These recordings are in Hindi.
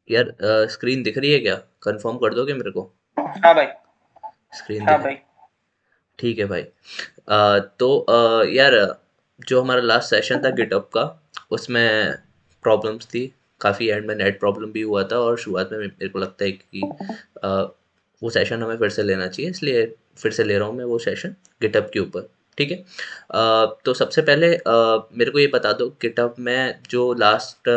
यार स्क्रीन दिख रही है क्या? कंफर्म कर दोगे मेरे को? हाँ भाई। स्क्रीन हाँ दिख रही? भाई। ठीक है भाई। तो यार, जो हमारा लास्ट सेशन था गिटअप का, उसमें प्रॉब्लम्स थी काफ़ी। एंड में नेट प्रॉब्लम भी हुआ था, और शुरुआत में मेरे को लगता है कि अ, वो सेशन हमें फिर से लेना चाहिए, इसलिए फिर से ले रहा हूँ मैं वो सेशन गिटअप के ऊपर। ठीक है। तो सबसे पहले मेरे को ये बता दो, गिटअप में जो लास्ट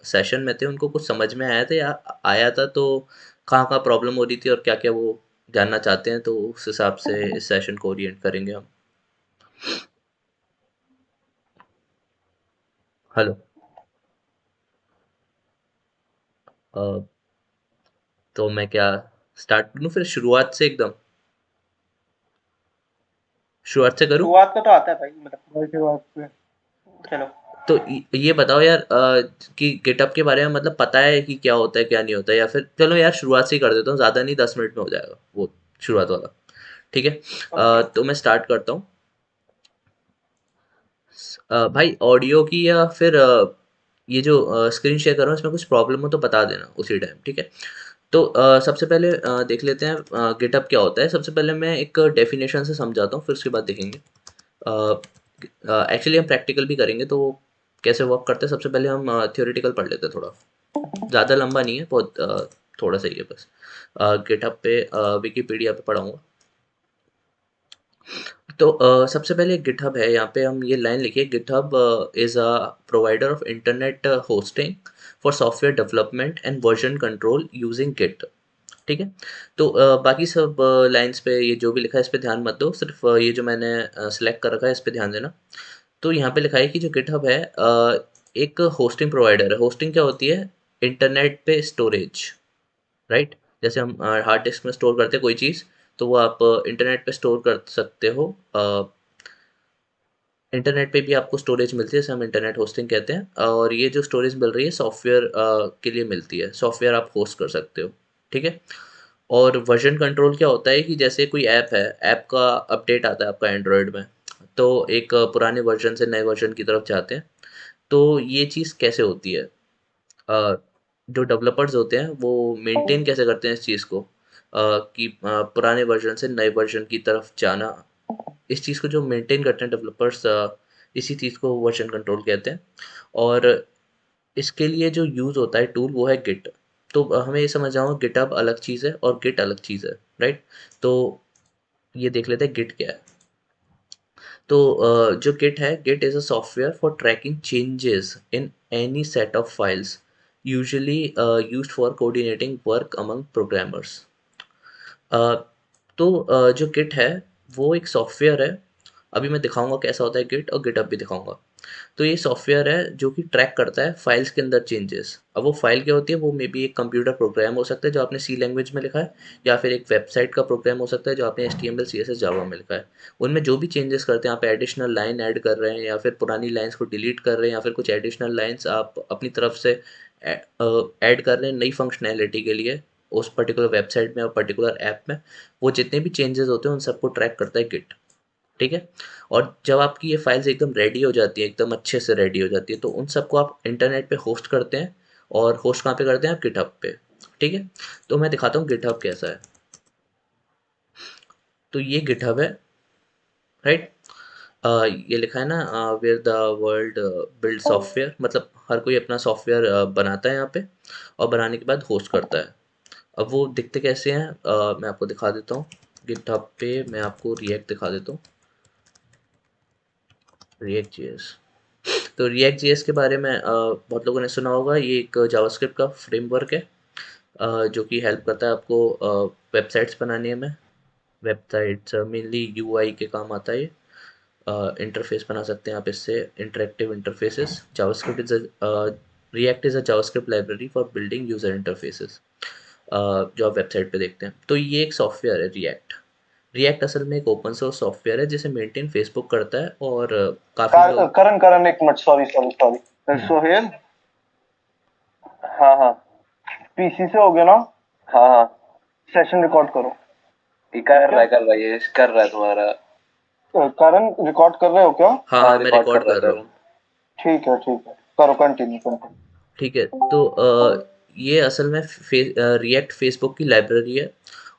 सेशन में थे उनको कुछ समझ में आया था या आया था, तो कहाँ कहाँ प्रॉब्लम हो रही थी और क्या क्या वो जानना चाहते हैं, तो उस हिसाब से इस सेशन को ओरिएंट करेंगे हम। हेलो। अ, तो मैं क्या स्टार्ट करूँ फिर शुरुआत से एकदम? शुरुआत से करूँ? शुरुआत का तो आता है भाई, मतलब भाई शुरुआत से। चलो। तो ये बताओ यार, कि गिटअप के बारे में मतलब पता है कि क्या होता है क्या नहीं होता है, या फिर चलो यार शुरुआत से ही कर देता हूँ, ज़्यादा नहीं, 10 मिनट में हो जाएगा वो शुरुआत वाला। ठीक है। ओके। तो मैं स्टार्ट करता हूँ। भाई ऑडियो की या फिर ये जो स्क्रीन शेयर कर रहा हूँ इसमें कुछ प्रॉब्लम हो तो बता देना उसी टाइम, ठीक है? तो सबसे पहले देख लेते हैं गिटअप क्या होता है। सबसे पहले मैं एक डेफिनेशन से समझाता हूँ, फिर उसके बाद देखेंगे। एक्चुअली हम प्रैक्टिकल भी करेंगे, तो कैसे वर्क करते हैं सबसे पहले हम थियोरेटिकल पढ़ लेते हैं थोड़ा। ज़्यादा लंबा नहीं है, बहुत थोड़ा सा ही है बस। गिटहब पे विकिपीडिया पे पढ़ाऊँगा। तो सबसे पहले गिटहब है, यहाँ पे हम ये लाइन लिखिए, GitHub is a provider of internet hosting for software development and version control using Git. ठीक है। तो बाकी सब लाइन्स पे ये जो भी लिखा है इस पे ध्यान मत दो, सिर्फ ये जो मैंने सेलेक्ट कर रखा है इस पे ध्यान देना। तो यहाँ पे लिखा है कि जो गिटहब है एक होस्टिंग प्रोवाइडर है। होस्टिंग क्या होती है? इंटरनेट पे स्टोरेज, राइट? जैसे हम हार्ड डिस्क में स्टोर करते हैं कोई चीज़, तो वो आप इंटरनेट पे स्टोर कर सकते हो। इंटरनेट पे भी आपको स्टोरेज मिलती है, जैसे हम इंटरनेट होस्टिंग कहते हैं, और ये जो स्टोरेज मिल रही है सॉफ्टवेयर के लिए मिलती है। सॉफ्टवेयर आप होस्ट कर सकते हो। ठीक है। और वर्जन कंट्रोल क्या होता है कि जैसे कोई ऐप है, ऐप का अपडेट आता है आपका एंड्रॉयड में, तो एक पुराने वर्जन से नए वर्जन की तरफ जाते हैं। तो ये चीज़ कैसे होती है? अ, जो डेवलपर्स होते हैं वो मेंटेन कैसे करते हैं इस चीज़ को, कि पुराने वर्जन से नए वर्जन की तरफ जाना। इस चीज़ को जो मेंटेन करते हैं डेवलपर्स, इसी चीज़ को वर्जन कंट्रोल कहते हैं। और इसके लिए जो यूज़ होता है टूल वो है गिट। तो हमें ये समझ आओ, गिटहब अलग चीज़ है और गिट अलग चीज़ है, राइट? तो ये देख लेते हैं गिट क्या है। तो जो गिट है, Git is a software for tracking changes in any set of files, usually used for coordinating work among programmers. Uh, तो जो गिट है वो एक सॉफ्टवेयर है। अभी मैं दिखाऊंगा कैसा होता है गिट, और गिटहब भी दिखाऊंगा। तो ये सॉफ्टवेयर है जो कि ट्रैक करता है फाइल्स के अंदर चेंजेस। अब वो फाइल क्या होती है? वो मे बी एक कंप्यूटर प्रोग्राम हो सकता है जो आपने सी लैंग्वेज में लिखा है, या फिर एक वेबसाइट का प्रोग्राम हो सकता है जो आपने HTML CSS जावा में लिखा है। उनमें जो भी चेंजेस करते हैं, आप एडिशनल लाइन ऐड कर रहे हैं या फिर पुरानी लाइंस को डिलीट कर रहे हैं, या फिर कुछ एडिशनल लाइंस आप अपनी तरफ से ऐड कर रहे हैं नई फंक्शनैलिटी के लिए उस पर्टिकुलर वेबसाइट में और पर्टिकुलर ऐप में, वो जितने भी चेंजेस होते हैं उन सबको ट्रैक करता है गिट। ठीक है। और जब आपकी ये फाइल्स एकदम रेडी हो जाती है, एकदम अच्छे से रेडी हो जाती है, तो उन सबको आप इंटरनेट पे होस्ट करते हैं। और होस्ट कहाँ पे करते हैं? आप गिटहब पे। ठीक है। तो मैं दिखाता हूँ गिटहब कैसा है। तो ये गिटहब है, राइट? ये लिखा है ना, where the world build software, मतलब हर कोई अपना सॉफ्टवेयर बनाता है यहाँ पे, और बनाने के बाद होस्ट करता है। अब वो दिखते कैसे हैं, मैं आपको दिखा देता हूँ। गिटहब पे मैं आपको रिएक्ट दिखा देता हूँ। React JS. तो रिएक्ट जेएस के बारे में बहुत लोगों ने सुना होगा। ये एक जावास्क्रिप्ट का फ्रेमवर्क है, जो कि हेल्प करता है आपको वेबसाइट्स बनाने में। वेबसाइट्स मेनली यूआई के काम आता है ये। इंटरफेस बना सकते हैं आप इससे, interactive interfaces. JavaScript is react is a JavaScript library for building user interfaces, जो आप वेबसाइट पे देखते हैं। तो ये एक सॉफ्टवेयर है रिएक्ट। रिएक्ट असल में एक ओपन सोर्स सॉफ्टवेयर है जिसे मेंटेन फेसबुक करता है, और काफ़ी लोग। करण करण एक मिनट, सॉरी सॉरी सॉरी, हम्म। सोहेल। हाँ हाँ। पीसी से हो गया ना? हाँ हाँ। सेशन रिकॉर्ड करो। ये कर रहा है ये कर रहा है तुम्हारा। करण रिकॉर्ड कर रहे हो क्या? हाँ हाँ हाँ, मैं रिकॉर्ड कर रिकॉर्ड रहा है कर रहा हूँ। करण। ठीक है ठीक है, करो कंटिन्यू कंटिन्यू। ठीक है। तो ये असल में रिएक्ट फेसबुक की लाइब्रेरी है,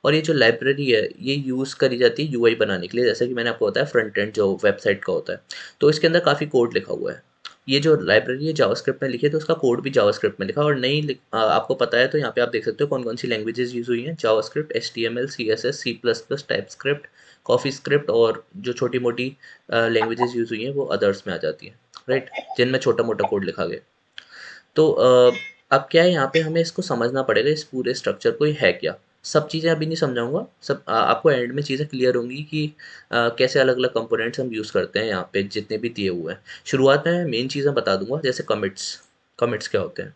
और ये जो लाइब्रेरी है ये यूज़ करी जाती है यूआई बनाने के लिए, जैसे कि मैंने आपको बताया फ्रंट एंड जो वेबसाइट का होता है। तो इसके अंदर काफ़ी कोड लिखा हुआ है। ये जो लाइब्रेरी है जावास्क्रिप्ट में लिखी है, तो उसका कोड भी जावास्क्रिप्ट में लिखा है, और आपको पता है तो यहाँ पे आप देख सकते हो कौन कौन सी लैंग्वेजेस यूज़ हुई हैं। JavaScript, HTML, CSS, C++, TypeScript, coffee script, और जो छोटी मोटी लैंग्वेजेस यूज़ हुई हैं वो अदर्स में आ जाती हैं, राइट, जिनमें छोटा मोटा कोड लिखा गया। तो अब क्या है, यहाँ पे हमें इसको समझना पड़ेगा, इस पूरे स्ट्रक्चर को ये है क्या। सब चीज़ें अभी नहीं समझाऊंगा, सब आपको एंड में चीज़ें क्लियर होंगी कि कैसे अलग अलग कंपोनेंट्स हम यूज़ करते हैं यहाँ पे जितने भी दिए हुए हैं। शुरुआत में मेन चीज़ें बता दूंगा, जैसे कमिट्स। कमिट्स क्या होते हैं?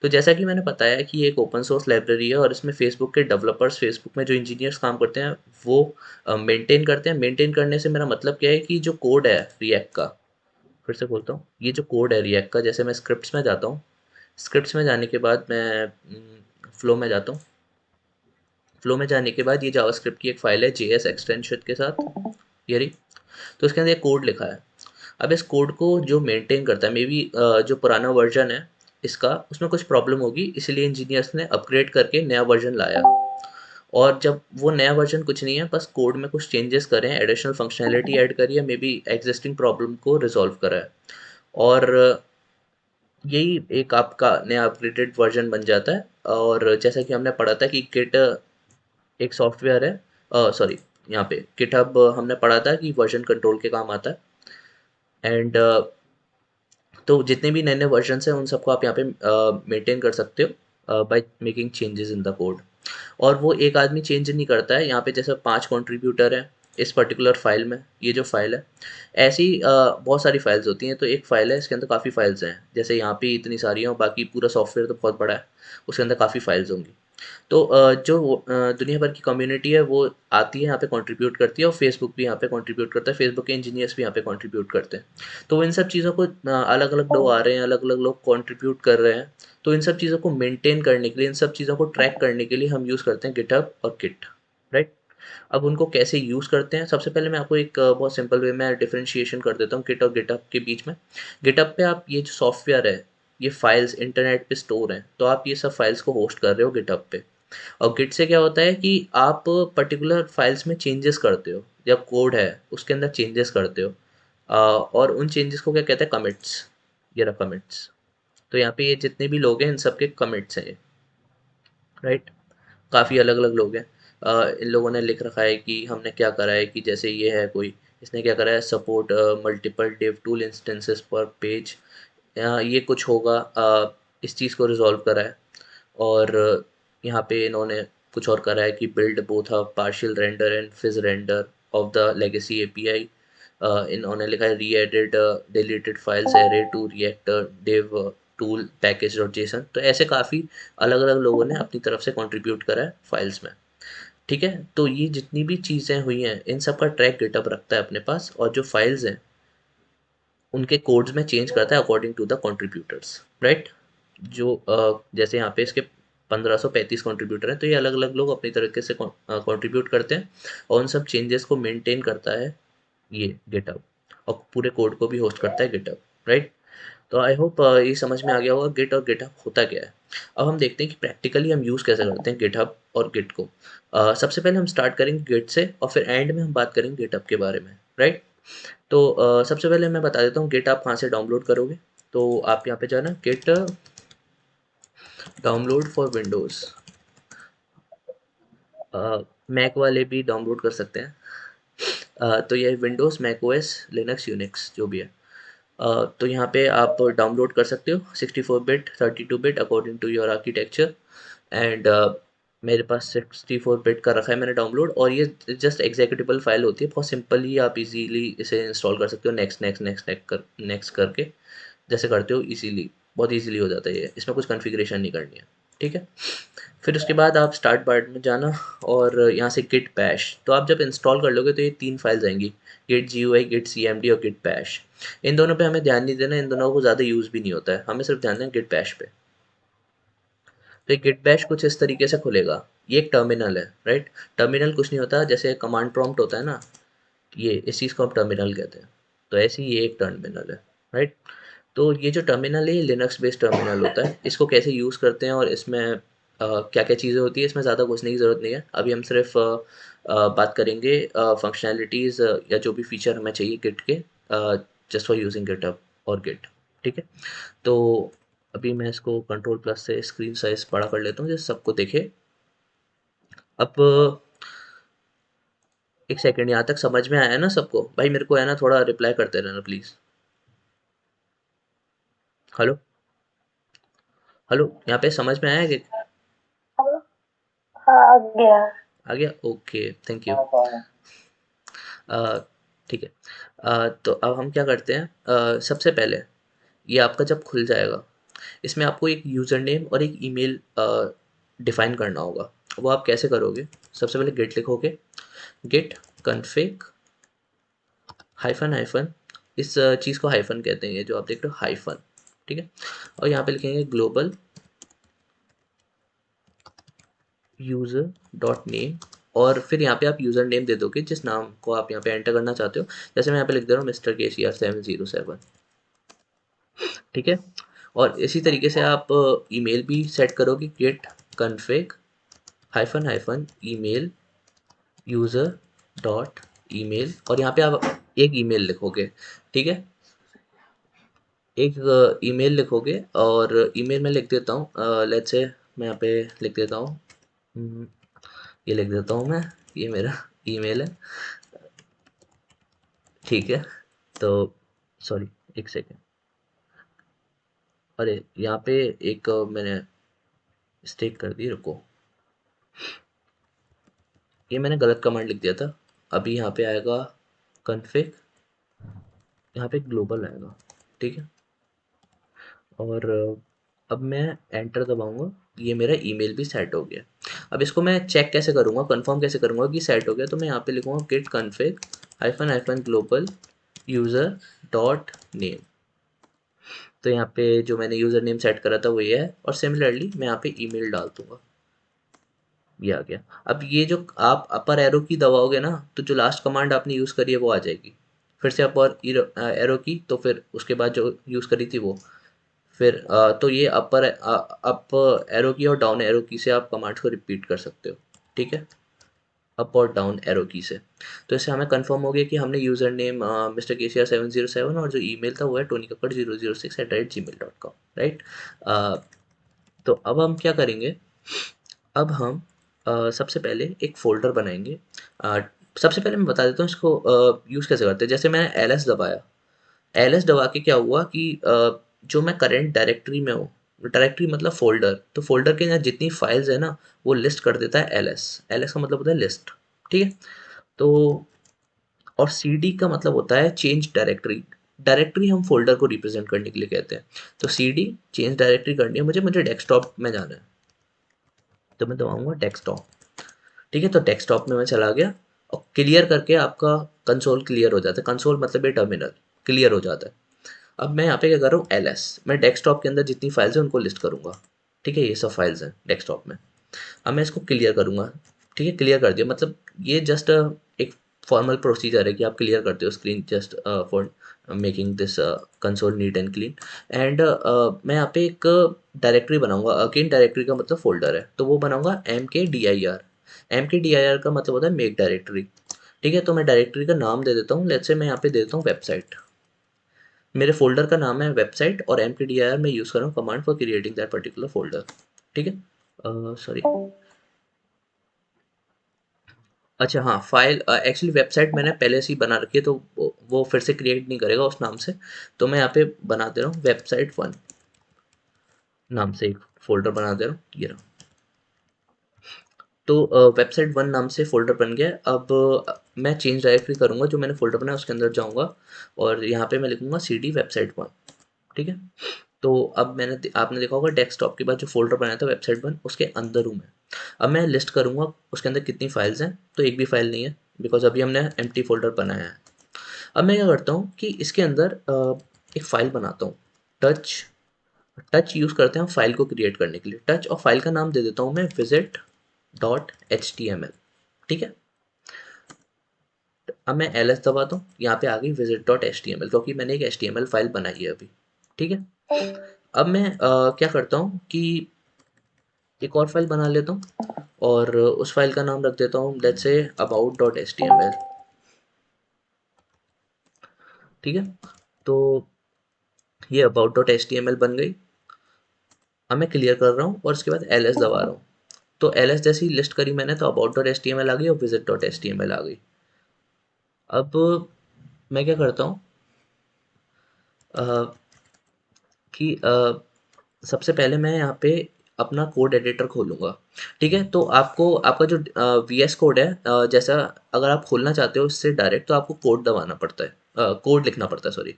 तो जैसा कि मैंने बताया कि ये एक ओपन सोर्स लाइब्रेरी है, और इसमें फेसबुक के डेवलपर्स, फेसबुक में जो इंजीनियर्स काम करते हैं वो मेंटेन करते हैं। मेंटेन करने से मेरा मतलब क्या है कि जो कोड है रिएक्ट का, फिर से बोलता हूँ, ये जो कोड है रिएक्ट का, जैसे मैं स्क्रिप्ट्स में जाता हूँ, स्क्रिप्ट्स में जाने के बाद मैं फ्लो में जाता हूँ। फ्लो में जाने के बाद ये जावास्क्रिप्ट की एक फ़ाइल है JS एक्सटेंशन के साथ, ये रही। तो इसके अंदर एक कोड लिखा है। अब इस कोड को जो मेंटेन करता है, मे बी जो पुराना वर्जन है इसका, उसमें कुछ प्रॉब्लम होगी, इसलिए इंजीनियर्स ने अपग्रेड करके नया वर्जन लाया। और जब वो नया वर्जन कुछ नहीं है, बस कोड में कुछ चेंजेस करे हैं, एडिशनल फंक्शनैलिटी ऐड करी है, मे बी एग्जिस्टिंग प्रॉब्लम को रिजॉल्व करा है, और यही एक आपका नया अपग्रेडेड वर्जन बन जाता है। और जैसा कि हमने पढ़ा था कि गिट एक सॉफ्टवेयर है, सॉरी, यहाँ पे गिटहब हमने पढ़ा था कि वर्जन कंट्रोल के काम आता है। एंड तो जितने भी नए नए वर्जन हैं उन सबको आप यहाँ पे मेंटेन कर सकते हो by making changes in the code. और वो एक आदमी चेंज नहीं करता है, यहाँ पे जैसे 5 कंट्रीब्यूटर हैं इस पर्टिकुलर फाइल में, ये जो फाइल है, ऐसी बहुत सारी फाइल्स होती हैं। तो एक फाइल है, इसके अंदर काफ़ी फाइल्स हैं, जैसे यहाँ पे इतनी सारी हैं, और बाकी पूरा सॉफ्टवेयर तो बहुत बड़ा है, उसके अंदर काफ़ी फाइल्स होंगी। तो जो दुनिया भर की कम्युनिटी है वो आती है यहाँ पे, कंट्रीब्यूट करती है, और फेसबुक भी यहाँ पे कंट्रीब्यूट करता है, फेसबुक के इंजीनियर्स भी यहाँ पे कंट्रीब्यूट करते हैं। तो इन सब चीज़ों को अलग अलग लोग आ रहे हैं, अलग अलग लोग कंट्रीब्यूट कर रहे हैं। तो इन सब चीज़ों को मेंटेन करने के लिए, इन सब चीज़ों को ट्रैक करने के लिए हम यूज़ करते हैं गिटहब और गिट, राइट। अब उनको कैसे यूज़ करते हैं, सबसे पहले मैं आपको एक बहुत सिंपल वे में डिफरेंशिएशन कर देता हूँ गिट और गिटहब के बीच में। गिटहब पे आप ये जो सॉफ्टवेयर है, ये फाइल्स इंटरनेट पे स्टोर हैं, तो आप ये सब फाइल्स को होस्ट कर रहे हो गिटहब पे। और गिट से क्या होता है कि आप पर्टिकुलर फाइल्स में चेंजेस करते हो, जब कोड है उसके अंदर चेंजेस करते हो, और उन चेंजेस को क्या कहते हैं, कमिट्स। ये रहा कमिट्स। तो यहाँ पे ये जितने भी लोग हैं इन सबके कमिट्स हैं, राइट। काफ़ी अलग अलग लोग हैं। इन लोगों ने लिख रखा है कि हमने क्या करा है, कि जैसे ये है कोई, इसने क्या करा है, support multiple dev tool instances पर पेज, ये कुछ होगा, इस चीज़ को रिजॉल्व करा है। और यहाँ पे इन्होंने कुछ और करा है कि build both a partial render and fizz render of the legacy API. इन्होंने लिखा है re added deleted files array to React dev tool package dot JSON. तो ऐसे काफ़ी अलग अलग लोगों ने अपनी तरफ से कंट्रीब्यूट करा है फाइल्स में, ठीक है। तो ये जितनी भी चीज़ें हुई हैं इन सब का ट्रैक गिटहब रखता है अपने पास, और जो फाइल्स हैं उनके कोड्स में चेंज करता है according to the contributors, right. जो जैसे यहाँ पे इसके 1535 कंट्रीब्यूटर हैं, तो ये अलग अलग लोग अपनी तरीके से कंट्रीब्यूट करते हैं, और उन सब चेंजेस को मेंटेन करता है ये गिटहब, और पूरे कोड को भी होस्ट करता है गिटहब, राइट। तो आई होप ये समझ में आ गया होगा गिट और गिटहब होता क्या है। अब हम देखते हैं कि प्रैक्टिकली हम यूज़ कैसे करते हैं गिटहब और गिट को। सबसे पहले हम स्टार्ट करेंगे गिट से, और फिर एंड में हम बात करेंगे गिटहब के बारे में, राइट। तो सबसे पहले मैं बता देता हूँ गिट आप कहाँ से डाउनलोड करोगे। तो आप यहाँ पे जाना, Git download for Windows. Mac वाले भी डाउनलोड कर सकते हैं। तो ये Windows, Mac OS, Linux, Unix जो भी है। तो यहाँ पे आप डाउनलोड कर सकते हो 64 bit, 32 bit according to your architecture. And मेरे पास 64 बिट का रखा है मैंने डाउनलोड, और ये जस्ट एग्जीक्यूटेबल फाइल होती है, बहुत सिंपल ही आप इजीली इसे इंस्टॉल कर सकते हो, नेक्स्ट नेक्स्ट नेक्स्ट नेक्स्ट करके जैसे करते हो इजीली, बहुत इजीली हो जाता है ये, इसमें कुछ कॉन्फ़िगरेशन नहीं करनी है, ठीक है। फिर उसके बाद आप स्टार्ट पार्ट में जाना, और यहाँ से गिट बैश। तो आप जब इंस्टॉल कर लोगे तो ये 3 फाइल्स आएंगी, गिट GUI, गिट CMD और गिट बैश। इन दोनों पे हमें ध्यान नहीं देना, इन दोनों को ज़्यादा यूज़ भी नहीं होता है, हमें सिर्फ ध्यान देना गिट बैश पे। तो ये गिट बैश कुछ इस तरीके से खुलेगा, ये एक टर्मिनल है, राइट। टर्मिनल कुछ नहीं होता, जैसे कमांड प्रॉम्प्ट होता है ना, ये इस चीज़ को हम टर्मिनल कहते हैं। तो ऐसे ही ये एक टर्मिनल है, राइट। तो ये जो टर्मिनल है ये लिनक्स बेस्ड टर्मिनल होता है। इसको कैसे यूज़ करते हैं और इसमें क्या-क्या चीज़ें होती है, इसमें ज़्यादा घुसने की ज़रूरत नहीं है। अभी हम सिर्फ़ बात करेंगे फ़ंक्शनैलिटीज़ या जो भी फ़ीचर हमें चाहिए गिट के जस्ट फॉर यूज़िंग गिटहब और गिट, ठीक है? तो अभी मैं इसको कंट्रोल प्लस से स्क्रीन साइज़ बड़ा कर लेता हूँ जिससे सबको दिखे। अब एक सेकंड, यहाँ तक समझ में आया ना सबको? भाई मेरे को है ना थोड़ा रिप्लाई करते रहना प्लीज़। हेलो? हेलो? यहाँ पे समझ में आया कि हाँ आ गया। आ गया? Okay, thank you. अ, ठीक है। तो अब हम क्या करते हैं, सबसे पहले ये आपका जब खुल जाएगा, इसमें आपको एक यूज़र नेम और एक ईमेल डिफ़ाइन करना होगा। वो आप कैसे करोगे? सबसे पहले गिट लिखोगे, गिट कॉन्फ़िग हाइफ़न हाइफ़न, इस चीज़ को हाइफ़न कहते हैं, ये जो आप देख रहे हो हाइफ़न, ठीक है? और यहाँ पे लिखेंगे ग्लोबल यूज़र डॉट नेम, और फिर यहाँ पे आप यूज़र नेम दे दोगे जिस नाम को आप यहाँ पे एंटर करना चाहते हो। जैसे मैं यहाँ पे लिख दे रहा हूँ मिस्टर केसीआर 707, ठीक है? और इसी तरीके से आप ईमेल भी सेट करोगे, Git config hyphen hyphen email user dot email, और यहाँ पे आप एक ईमेल लिखोगे, ठीक है? एक ईमेल लिखोगे, और ईमेल में लिख देता हूँ, लेट्स से मैं यहाँ पे लिख देता हूँ, ये लिख देता हूँ मैं, ये मेरा ईमेल है, ठीक है? तो सॉरी, एक सेकेंड, अरे यहाँ पे एक मैंने मिस्टेक कर दी, रुको, ये मैंने गलत कमांड लिख दिया था। अभी यहाँ पे आएगा कॉन्फ़िग, यहाँ पे ग्लोबल आएगा, ठीक है? और अब मैं एंटर दबाऊंगा, ये मेरा ईमेल भी सेट हो गया। अब इसको मैं चेक कैसे करूँगा, कंफर्म कैसे करूँगा कि सेट हो गया? तो मैं यहाँ पे लिखूँगा Git config hyphen hyphen global user dot name. तो यहाँ पे जो मैंने यूज़र नेम सेट करा था वो ये है, और सिमिलरली मैं यहाँ पे ईमेल डाल दूँगा, ये आ गया। अब ये जो आप अपर एरो की दबाओगे ना, तो जो लास्ट कमांड आपने यूज़ करी है वो आ जाएगी। फिर से अपर एरो की, तो फिर उसके बाद जो यूज़ करी थी वो, फिर तो ये अप एरो की और डाउन एरो की से आप कमांड्स को रिपीट कर सकते हो, ठीक है? अप और डाउन एरो की से। तो इससे हमें कंफर्म हो गया कि हमने यूज़र नेम मिस्टर केसीआर 707 और जो ईमेल था वो है tonykakkad006@gmail.com, राइट? तो अब हम क्या करेंगे, अब हम सबसे पहले एक फ़ोल्डर बनाएँगे। अ, सबसे पहले मैं बता देता हूँ इसको यूज़ कैसे करते हैं। जैसे मैंने एलएस दबाया, एलएस दबा के क्या हुआ कि जो मैं करंट डायरेक्टरी में हूँ, डायरेक्टरी मतलब फ़ोल्डर, तो फ़ोल्डर के अंदर जितनी फाइल्स है ना, वो लिस्ट कर देता है एलएस। एलएस का मतलब होता है लिस्ट, ठीक है? तो और सीडी का मतलब होता है चेंज डायरेक्टरी। डायरेक्टरी हम फ़ोल्डर को रिप्रेज़ेंट करने के लिए कहते हैं। तो सीडी चेंज डायरेक्टरी करनी है मुझे डेस्कटॉप में जाना है, तो मैं दबाऊँगा डेस्कटॉप। ठीक है, तो डेस्कटॉप में मैं चला गया, और क्लियर करके आपका कंसोल क्लियर हो जाता है। कंसोल मतलब ये टर्मिनल क्लियर हो जाता है। अब मैं यहाँ पे क्या कर रहा हूँ, एलएस, मैं डेस्कटॉप के अंदर जितनी फाइल्स हैं उनको लिस्ट करूँगा, ठीक है? ये सब फाइल्स हैं डेस्कटॉप में। अब मैं इसको क्लियर करूँगा, ठीक है? क्लियर कर दिया, मतलब ये जस्ट एक फॉर्मल प्रोसीजर है कि आप क्लियर करते हो screen just for making this console neat and clean. And मैं यहाँ पे एक डायरेक्टरी बनाऊंगा, अगेन डायरेक्टरी का मतलब फोल्डर है, तो वो बनाऊंगा एम के डी आई आर। एम के डी आई आर का मतलब होता है मेक डायरेक्टरी, ठीक है? तो मैं डायरेक्टरी का नाम दे देता हूँ, लेट्स से मैं यहाँ पे दे देता हूँ वेबसाइट। मेरे फ़ोल्डर का नाम है वेबसाइट, और एमपीडीआर मैं यूज़ कर रहा हूँ command for creating that particular folder, ठीक है? सॉरी, अच्छा हाँ, फ़ाइल एक्चुअली वेबसाइट मैंने पहले से ही बना रखी है, तो वो फिर से क्रिएट नहीं करेगा उस नाम से। तो मैं यहाँ पे बना दे रहा हूँ वेबसाइट 1 नाम से एक फ़ोल्डर बना दे रहा हूँ, ये रहा। तो वेबसाइट 1 नाम से फ़ोल्डर बन गया है। अब मैं चेंज डायरेक्टरी करूँगा, जो मैंने फ़ोल्डर बनाया उसके अंदर जाऊँगा, और यहाँ पे मैं लिखूँगा सीडी वेबसाइट 1, ठीक है? तो अब आपने देखा होगा डेस्कटॉप के बाद जो फ़ोल्डर बनाया था वेबसाइट 1, उसके अंदर हूँ मैं। अब मैं लिस्ट करूँगा उसके अंदर कितनी फाइल्स हैं, तो एक भी फाइल नहीं है, बिकॉज़ अभी हमने एम्प्टी फ़ोल्डर बनाया है। अब मैं क्या करता हूँ कि इसके अंदर एक फ़ाइल बनाता हूँ, टच। टच यूज़ करते हैं हम फाइल को क्रिएट करने के लिए। टच, और फाइल का नाम दे देता हूँ मैं विज़िट डॉट एचटीएमएल, ठीक है? अब मैं एलएस दबाता हूँ, यहाँ पे आ गई विज़िट डॉट एचटीएमएल, क्योंकि मैंने एक एचटीएमएल फाइल बनाई है अभी। ठीक है। अब मैं क्या करता हूँ कि एक और फाइल बना लेता हूँ और उस फाइल का नाम रख देता हूँ लेट्स से about.html। ठीक है, तो ये about.html बन गई। अब मैं क्लियर कर रहा हूँ और उसके बाद ls दबा रहा हूँ, तो ls जैसी लिस्ट करी मैंने तो about.html आ गई और visit.html आ गई। अब मैं क्या करता हूँ अ, कि सबसे पहले मैं यहाँ पे अपना कोड एडिटर खोलूँगा। ठीक है, तो आपको आपका जो वीएस कोड है, जैसा अगर आप खोलना चाहते हो इससे डायरेक्ट तो आपको कोड दबाना पड़ता है, कोड लिखना पड़ता है सॉरी।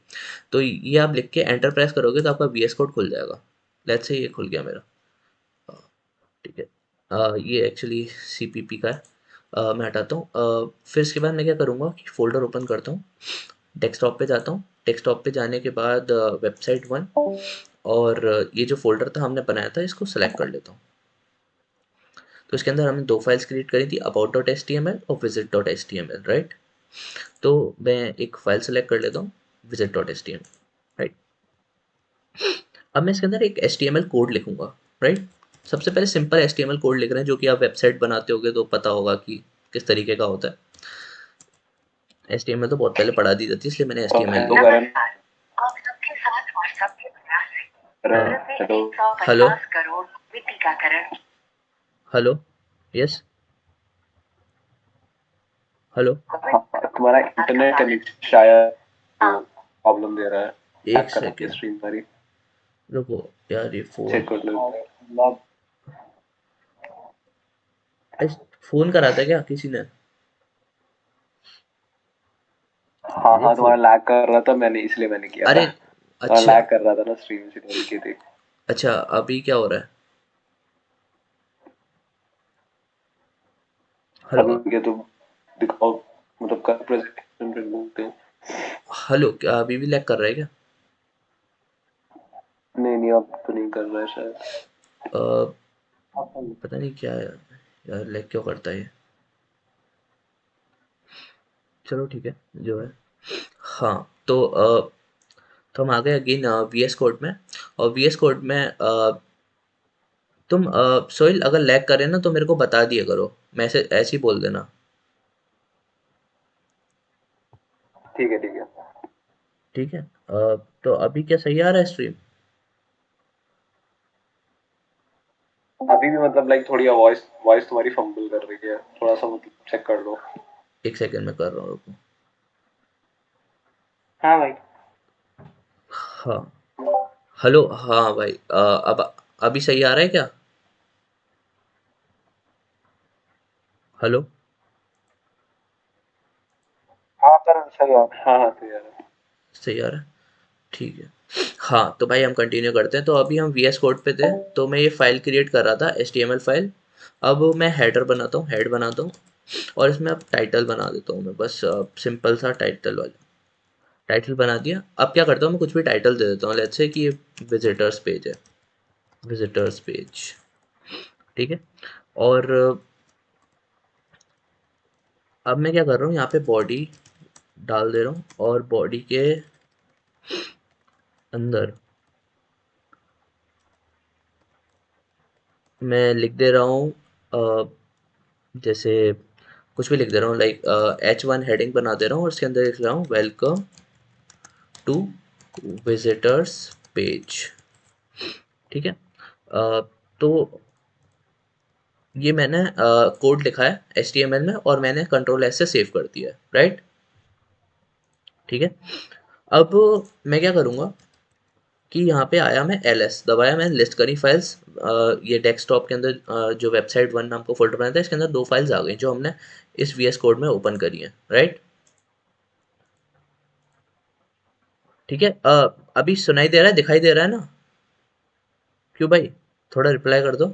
तो ये आप लिख के एंटर प्रेस करोगे तो आपका वीएस कोड खुल जाएगा। लेट्स से ये खुल गया मेरा। ठीक है, ये एक्चुअली सीपीपी का है। मैं हटाता हूँ। फिर इसके बाद मैं क्या करूँगा कि फ़ोल्डर ओपन करता हूँ, डेस्कटॉप पे जाता हूँ। डेस्कटॉप पे जाने के बाद वेबसाइट 1 और ये जो फ़ोल्डर था हमने बनाया था इसको सेलेक्ट कर लेता हूँ। तो इसके अंदर हमने 2 फाइल्स क्रिएट करी थी, about.html और visit.html, राइट? तो मैं एक फ़ाइल सेलेक्ट कर लेता हूँ, visit.html, राइट? अब मैं इसके अंदर एक HTML कोड लिखूँगा, राइट? सबसे पहले सिंपल HTML कोड लिख रहे हैं जो कि आप वेबसाइट बनाते होगे तो पता होगा कि किस तरीके का होता है। HTML तो बहुत पहले पढ़ा दी जाती है इसलिए मैंने HTML हेलो लिया। Karan. Hello, hello, yes, hello. हाँ, तुम्हारा इंटरनेट कनेक्शन शायद प्रॉब्लम दे रहा है। एक हैक कर रखी है सेकेंड, स्ट्रीम पर ही। रुको यार, ये फ़ोन चेक कर लो। फ़ोन करा था क्या किसी ने? हाँ ये हाँ, फ़ो तुम्हारा लैग कर रहा था, मैंने इसलिए मैंने किया अरे! था। तुम्हारा अच्छा, लैग कर रहा था ना, स्ट्रीम इसी की थी। अच्छा, अभी क्या हो रहा है? हेलो, अभी क्या तुम दिखाओ, मतलब कर प्रेजेंटेशन कर सकते हैं। हेलो, क्या अभी भी लैग कर रहा है क्या? नहीं नहीं, अब तो नहीं कर रहा है शायद। अ, पता नहीं क्या है यार, लैग क्यों करता है ये? चलो ठीक है, जो है। हाँ, तो हम आ गए अगेन वीएस कोड में। और वीएस कोड में तुम सोहेल अगर लैग करे ना तो मेरे को बता दिया करो, मैं ऐसे ही बोल देना। ठीक है ठीक है। ठीक है, तो अभी क्या सही आ रहा है स्ट्रीम? अभी भी मतलब लाइक थोड़ी वॉइस वॉइस तुम्हारी फंबल कर रही है, थोड़ा सा मतलब चेक कर लो। एक सेकंड में कर रहा हूँ, रुको। हाँ भाई। हाँ, हेलो, हाँ भाई, अब अभी सही आ रहा है क्या? हेलो, हाँ कर सही है, हाँ हाँ सही है। सही आ रहा है, ठीक है। हाँ, तो भाई हम कंटिन्यू करते हैं। तो अभी हम वीएस कोड पे थे, तो मैं ये फाइल क्रिएट कर रहा था, HTML फाइल। अब मैं हेडर बनाता हूँ, हेड बनाता हूँ और इसमें अब टाइटल बना देता हूँ मैं, बस सिंपल सा टाइटल वाला टाइटल बना दिया। अब क्या करता हूँ, मैं कुछ भी टाइटल दे देता हूँ, लेट्स से कि ये विजिटर्स पेज है, विजिटर्स पेज। ठीक है, और अब मैं क्या कर रहा हूँ, यहाँ पे बॉडी डाल दे रहा हूँ और बॉडी के अंदर मैं लिख दे रहा हूँ जैसे कुछ भी लिख दे रहा हूँ, लाइक H1 हेडिंग बना दे रहा हूँ और उसके अंदर लिख रहा हूँ वेलकम टू विजिटर्स पेज। ठीक है, तो ये मैंने कोड लिखा है HTML में और मैंने कंट्रोल एस से सेव कर दिया है, राइट? ठीक है, अब मैं क्या करूँगा कि यहाँ पे आया, मैं ls दबाया, मैंने लिस्ट करी फाइल्स। ये डेस्कटॉप के अंदर जो वेबसाइट 1 नाम का फोल्डर बनाया था इसके अंदर 2 फाइल्स आ गई जो हमने इस वीएस कोड में ओपन करी है, राइट? ठीक है, अभी सुनाई दे रहा है, दिखाई दे रहा है ना? क्यों भाई, थोड़ा रिप्लाई कर दो।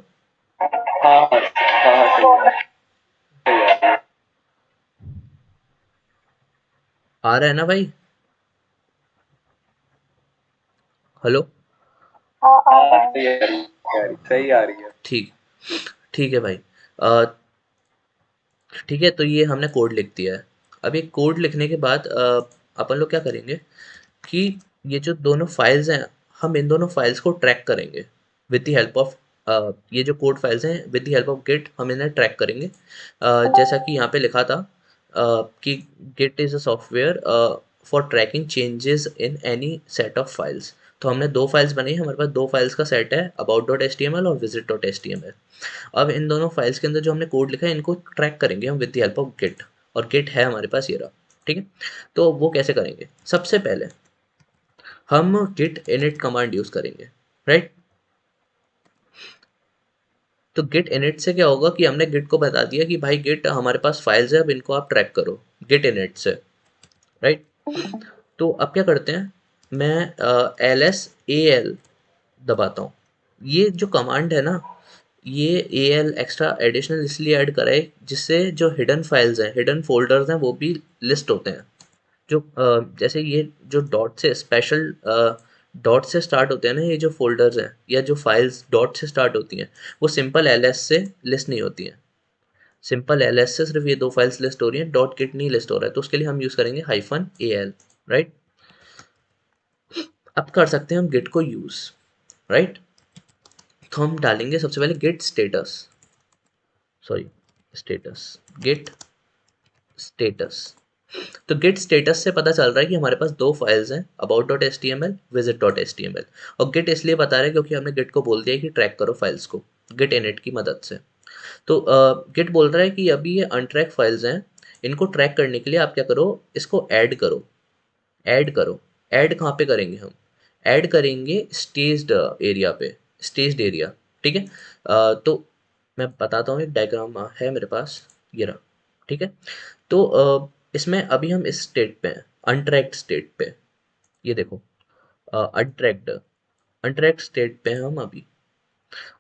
हाँ हाँ हाँ हाँ सही है, सही है। आ रहा है ना भाई? हेलो, हाँ सही आ रही है, सही आ रही है। ठीक, ठीक है भाई। अ, ठीक है, तो ये हमने कोड लिख दिया है। अब ये कोड लिखने के बाद अपन लोग क्या करेंगे कि ये जो दोनों फाइल्स हैं हम इन दोनों फाइल्स को ट्रैक करेंगे विद द हेल्प ऑफ ये जो कोड फाइल्स हैं with the help of Git हम इन्हें ट्रैक करेंगे। जैसा कि यहाँ पे लिखा था कि Git is a software for tracking changes in any set of files. तो हमने दो फाइल्स बनाई, हमारे पास दो फाइल्स का सेट है, about.html और visit.html। अब इन दोनों फाइल्स के अंदर जो हमने कोड लिखा है इनको ट्रैक करेंगे हम with the help of Git, और गिट है हमारे पास ये रहा। ठीक है, तो वो कैसे करेंगे? सबसे पहले हम git init कमांड यूज करेंगे, राइट। तो git init से क्या होगा कि हमने git को बता दिया कि भाई git हमारे पास फाइल्स है, अब इनको आप ट्रैक करो git init से, राइट। तो अब क्या करते हैं, मैं LSAL दबाता हूँ। ये जो कमांड है ना, ये AL एक्स्ट्रा एडिशनल इसलिए ऐड करा है जिससे जो हिडन फाइल्स हैं, हिडन फोल्डर्स हैं, वो भी लिस्ट होते हैं। जो जैसे ये जो डॉट से स्पेशल डॉट से स्टार्ट होते हैं ना, ये जो फोल्डर्स हैं या जो फाइल्स डॉट से स्टार्ट होती हैं, वो सिंपल LS से लिस्ट नहीं होती हैं। सिंपल LS से सिर्फ ये दो फाइल्स लिस्ट हो रही हैं, डॉट गिट नहीं लिस्ट हो रहा है, तो उसके लिए हम यूज़ करेंगे -AL, राइट। अब कर सकते हैं हम गिट को यूज़, राइट। तो हम डालेंगे सबसे पहले Git status, sorry status, Git status. तो गिट स्टेटस से पता चल रहा है कि हमारे पास दो फाइल्स हैं, about.html, visit.html। और गिट इसलिए बता रहा है क्योंकि हमने गिट को बोल दिया है कि ट्रैक करो फाइल्स को गिट इनिट की मदद से। तो गिट बोल रहा है कि अभी ये अनट्रैक फाइल्स हैं, इनको ट्रैक करने के लिए आप क्या करो, इसको ऐड करो, ऐड करो। ऐड कहाँ पे करेंगे हम? ऐड करेंगे स्टेज्ड एरिया पे, स्टेज्ड एरिया, ठीक है। तो मैं बताता हूँ, एक डायग्राम है मेरे पास, ये रहा, ठीक है। तो इसमें अभी हम इस स्टेट पे हैं, अनट्रैक्ड स्टेट पे, ये देखो, अनट्रैक्ड, अनट्रैक्ड स्टेट पे हैं हम अभी।